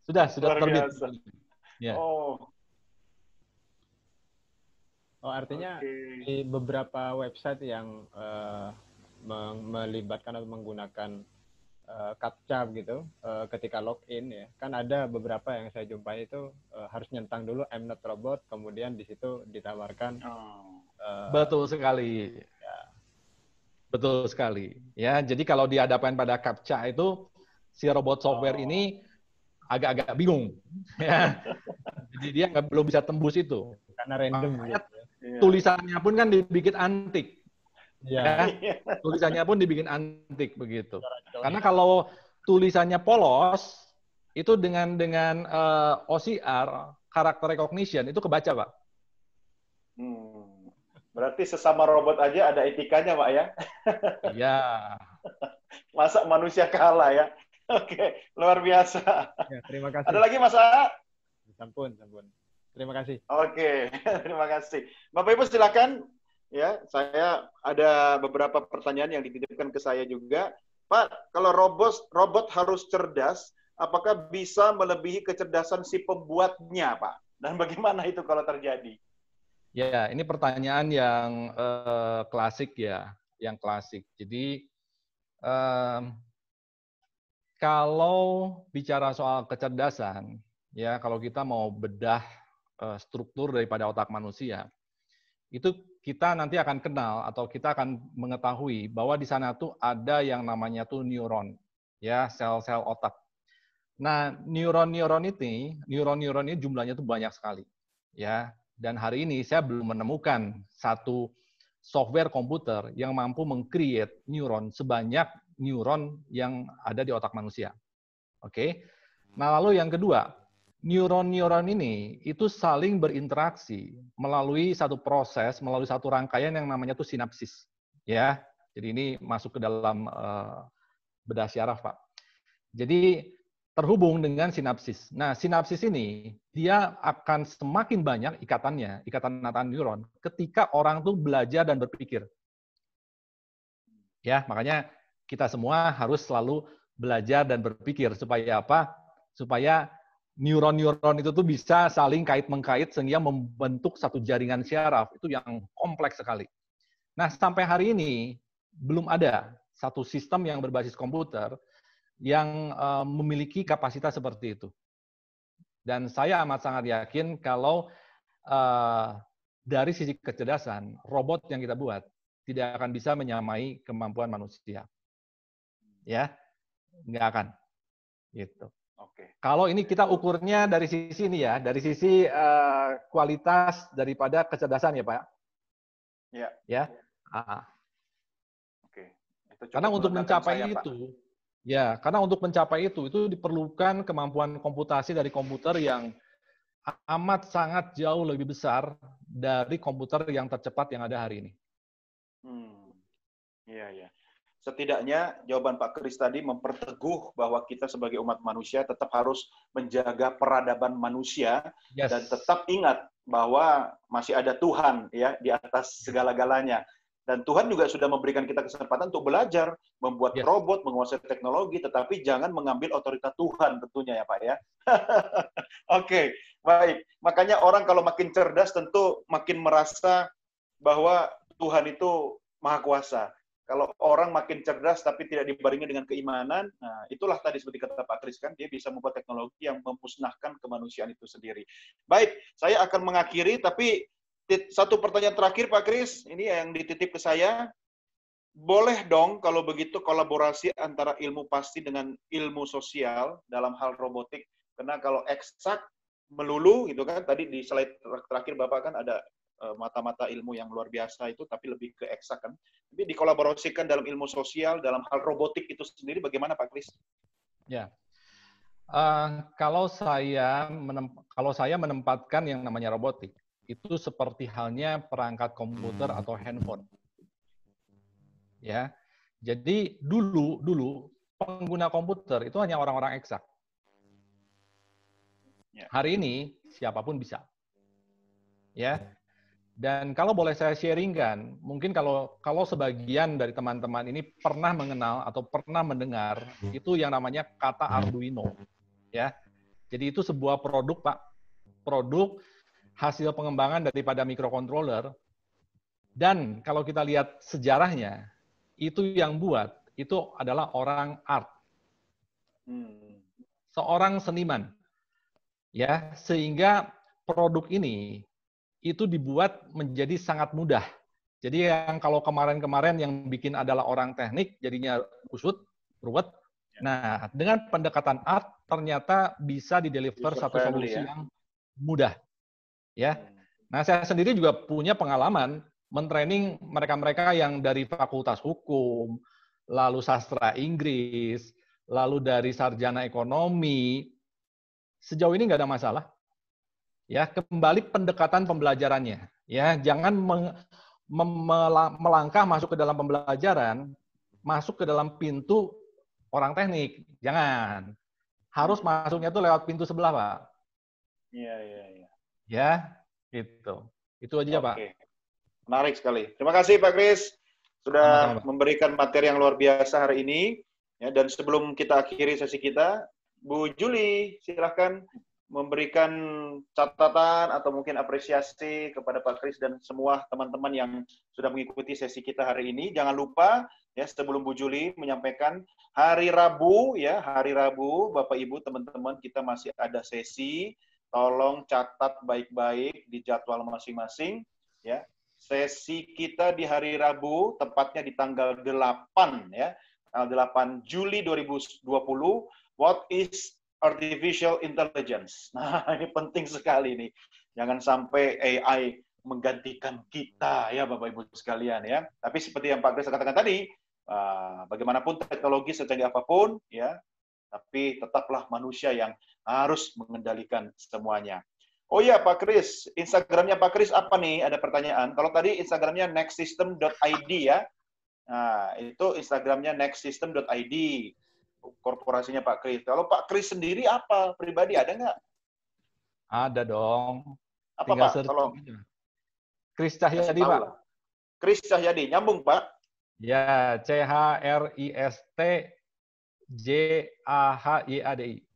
Sudah terbit. Ya. Artinya di beberapa website yang melibatkan atau menggunakan CAPTCHA gitu, ketika login ya, kan ada beberapa yang saya jumpai itu harus nyentang dulu I'm not robot, kemudian di situ ditawarkan. Betul sekali. Ya. Betul sekali. Ya, jadi kalau dihadapkan pada CAPTCHA itu si robot software ini agak-agak bingung. Ya. Jadi dia belum bisa tembus itu. Karena random. Tulisannya pun kan dibikin antik. Ya. Tulisannya pun dibikin antik begitu. Karena kalau tulisannya polos itu dengan OCR character recognition itu kebaca, Pak. Berarti sesama robot aja ada etikanya, Pak ya? Iya. Masa manusia kalah ya? Oke, luar biasa. Ya, terima kasih. Ada lagi Mas A? Sampun. Terima kasih. Oke, terima kasih. Bapak Ibu silakan. Ya, saya ada beberapa pertanyaan yang dititipkan ke saya juga. Pak, kalau robot harus cerdas, apakah bisa melebihi kecerdasan si pembuatnya, Pak? Dan bagaimana itu kalau terjadi? Ya, ini pertanyaan yang klasik ya, yang klasik. Jadi kalau bicara soal kecerdasan, ya kalau kita mau bedah struktur daripada otak manusia, itu kita nanti akan kenal atau kita akan mengetahui bahwa di sana tuh ada yang namanya tuh neuron, ya sel-sel otak. Nah, neuron-neuron ini jumlahnya tuh banyak sekali, ya. Dan hari ini saya belum menemukan satu software komputer yang mampu meng-create neuron sebanyak neuron yang ada di otak manusia. Oke. Nah, lalu yang kedua, neuron-neuron ini itu saling berinteraksi melalui satu proses, melalui satu rangkaian yang namanya tuh sinapsis. Ya. Jadi ini masuk ke dalam bedah syaraf, Pak. Jadi terhubung dengan sinapsis. Nah, sinapsis ini dia akan semakin banyak ikatannya, ikatan antara neuron ketika orang tuh belajar dan berpikir. Ya, makanya kita semua harus selalu belajar dan berpikir supaya apa? Supaya neuron-neuron itu tuh bisa saling kait-mengkait sehingga membentuk satu jaringan syaraf itu yang kompleks sekali. Nah, sampai hari ini belum ada satu sistem yang berbasis komputer yang memiliki kapasitas seperti itu. Dan saya amat sangat yakin kalau dari sisi kecerdasan, robot yang kita buat tidak akan bisa menyamai kemampuan manusia. Ya, nggak akan. Gitu. Oke. Kalau ini kita ukurnya dari sisi ini ya, dari sisi kualitas daripada kecerdasan ya Pak. Ya. Ya. Ah. Oke. Itu cukup Karena untuk melegakan mencapai saya, Pak. itu, ya, karena untuk mencapai itu diperlukan kemampuan komputasi dari komputer yang amat sangat jauh lebih besar dari komputer yang tercepat yang ada hari ini. Iya, iya. Setidaknya jawaban Pak Kris tadi memperteguh bahwa kita sebagai umat manusia tetap harus menjaga peradaban manusia dan tetap ingat bahwa masih ada Tuhan ya di atas segala-galanya. Dan Tuhan juga sudah memberikan kita kesempatan untuk belajar, membuat robot, menguasai teknologi, tetapi jangan mengambil otoritas Tuhan tentunya ya Pak ya. Oke, baik. Makanya orang kalau makin cerdas tentu makin merasa bahwa Tuhan itu Maha Kuasa. Kalau orang makin cerdas tapi tidak dibarengi dengan keimanan, nah itulah tadi seperti kata Pak Kris kan, dia bisa membuat teknologi yang memusnahkan kemanusiaan itu sendiri. Baik, saya akan mengakhiri, tapi satu pertanyaan terakhir Pak Kris, ini yang dititip ke saya. Boleh dong kalau begitu kolaborasi antara ilmu pasti dengan ilmu sosial dalam hal robotik, karena kalau eksak melulu gitu kan, tadi di slide terakhir Bapak kan ada mata-mata ilmu yang luar biasa itu, tapi lebih ke eksak kan. Tapi dikolaborasikan dalam ilmu sosial, dalam hal robotik itu sendiri, bagaimana Pak Kris? Ya, kalau saya menempatkan yang namanya robotik, itu seperti halnya perangkat komputer atau handphone. Ya, jadi dulu pengguna komputer itu hanya orang-orang eksak. Hari ini siapapun bisa. Ya. Dan kalau boleh saya sharingkan, mungkin kalau sebagian dari teman-teman ini pernah mengenal atau pernah mendengar itu yang namanya kata Arduino, ya. Jadi itu sebuah produk Pak, produk hasil pengembangan daripada microcontroller. Dan kalau kita lihat sejarahnya, itu yang buat itu adalah orang art, seorang seniman, ya. Sehingga produk ini itu dibuat menjadi sangat mudah. Jadi yang kalau kemarin-kemarin yang bikin adalah orang teknik, jadinya kusut, ruwet. Nah, dengan pendekatan art, ternyata bisa dideliver satu solusi yang mudah. Ya. Nah, saya sendiri juga punya pengalaman mentraining mereka-mereka yang dari Fakultas Hukum, lalu sastra Inggris, lalu dari sarjana ekonomi. Sejauh ini nggak ada masalah. Ya, kembali pendekatan pembelajarannya. Ya, jangan melangkah masuk ke dalam pembelajaran, masuk ke dalam pintu orang teknik. Jangan. Harus masuknya itu lewat pintu sebelah, Pak. Iya. Ya, gitu. Itu aja, Pak. Menarik sekali. Terima kasih, Pak Kris. Sudah memberikan materi yang luar biasa hari ini. Ya, dan sebelum kita akhiri sesi kita, Bu Juli, silahkan memberikan catatan atau mungkin apresiasi kepada Pak Kris dan semua teman-teman yang sudah mengikuti sesi kita hari ini. Jangan lupa ya, sebelum Bu Juli menyampaikan hari Rabu Bapak Ibu teman-teman kita masih ada sesi. Tolong catat baik-baik di jadwal masing-masing ya. Sesi kita di hari Rabu tepatnya di tanggal 8 ya. Tanggal 8 Juli 2020. What is Artificial Intelligence. Nah, ini penting sekali nih. Jangan sampai AI menggantikan kita ya Bapak Ibu sekalian ya. Tapi seperti yang Pak Kris katakan tadi, bagaimanapun teknologi secanggih apapun ya, tapi tetaplah manusia yang harus mengendalikan semuanya. Oh iya Pak Kris, Instagramnya Pak Kris apa nih? Ada pertanyaan. Kalau tadi Instagramnya nextsystem.id ya. Nah, itu Instagramnya nextsystem.id. Korporasinya Pak Kris. Kalau Pak Kris sendiri apa? Pribadi ada nggak? Ada dong. Apa tinggal Pak? Tolong. Kris Cahyadi Pak. Kris Cahyadi. Nyambung Pak? Ya, CHRISTJAHYADI.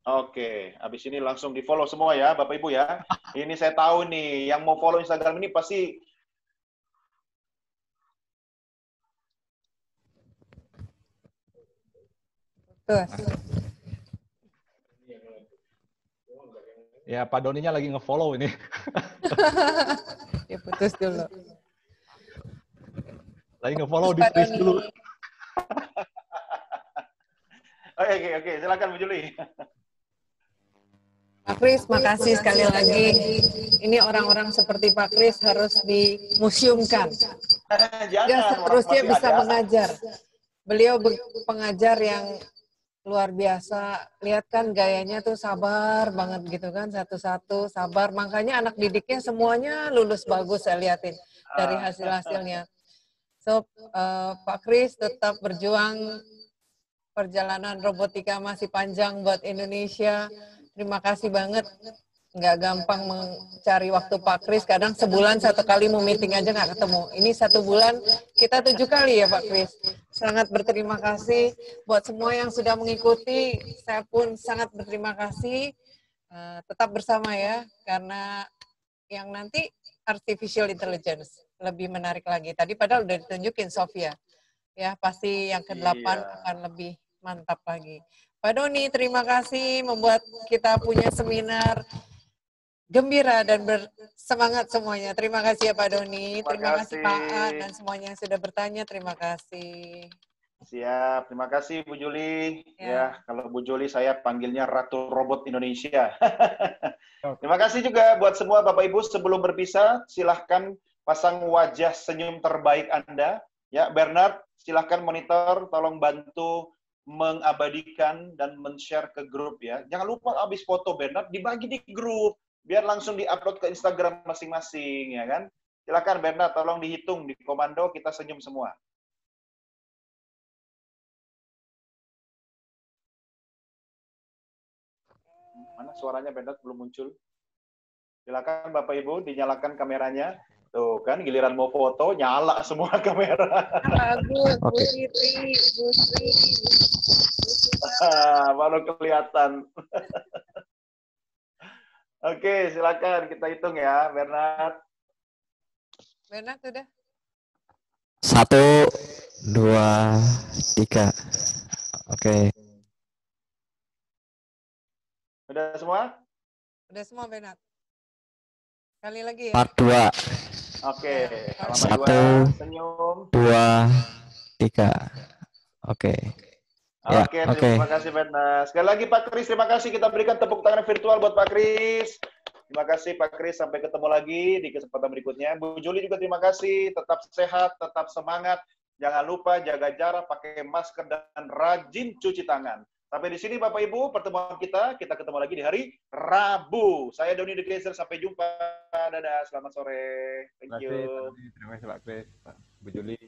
Oke, habis ini langsung di follow semua ya Bapak Ibu ya. Ini saya tahu nih, yang mau follow Instagram ini pasti ya, Pak Doninya lagi nge-follow ini. Ya, putus dulu. Lagi nge-follow, di freeze dulu. Oke, silakan Bu Juli. Pak Kris, makasih sekali lagi. Ini orang-orang seperti Pak Kris harus dimuseumkan. Dia Jangan, orang seterusnya masih bisa ada. mengajar. Beliau pengajar yang luar biasa. Lihat kan gayanya tuh sabar banget gitu kan, satu-satu sabar. Makanya anak didiknya semuanya lulus bagus saya liatin dari hasil-hasilnya. So, Pak Kris tetap berjuang. Perjalanan robotika masih panjang buat Indonesia. Terima kasih banget. Nggak gampang mencari waktu Pak Kris. Kadang sebulan satu kali mau meeting aja nggak ketemu. Ini 1 bulan kita 7 kali ya Pak Kris. Sangat berterima kasih buat semua yang sudah mengikuti. Saya pun sangat berterima kasih. Tetap bersama ya, karena yang nanti artificial intelligence lebih menarik lagi. Tadi padahal udah ditunjukin Sofia. Ya, pasti yang ke-8 akan lebih mantap lagi. Pak Doni, terima kasih membuat kita punya seminar gembira dan bersemangat semuanya. Terima kasih ya Pak Doni. Terima kasih Pak A dan semuanya yang sudah bertanya. Terima kasih. Siap, terima kasih Bu Juli. Ya, kalau Bu Juli saya panggilnya Ratu Robot Indonesia. Terima kasih juga buat semua Bapak Ibu. Sebelum berpisah, silahkan pasang wajah senyum terbaik Anda. Ya, Bernard, silahkan monitor, tolong bantu mengabadikan dan men-share ke grup ya. Jangan lupa habis foto Bernard dibagi di grup, biar langsung di-upload ke Instagram masing-masing ya kan. Silahkan Bernard, tolong dihitung di komando, kita senyum semua. Mana suaranya Bernard belum muncul? Silakan Bapak Ibu dinyalakan kameranya. Tuh kan giliran mau foto nyala semua kamera. Bagus, Bu Siti, Bu Sri. Baru kelihatan. Oke, silakan kita hitung ya, Bernard. Bernard sudah? 1, 2, 3. Oke. Udah semua? Udah semua Bernard. Sekali lagi ya. Part 2. Oke, 1, senyum. 2, 3. Oke. Ya, Oke, terima kasih Bernard. Sekali lagi Pak Kris, terima kasih. Kita berikan tepuk tangan virtual buat Pak Kris. Terima kasih Pak Kris, sampai ketemu lagi di kesempatan berikutnya. Bu Juli juga terima kasih, tetap sehat, tetap semangat. Jangan lupa jaga jarak, pakai masker, dan rajin cuci tangan. Sampai di sini Bapak Ibu, pertemuan kita ketemu lagi di hari Rabu. Saya Doni The Kaiser, sampai jumpa. Dadah, selamat sore. Thank you. Terima kasih Pak Kris, Pak Bu Juli.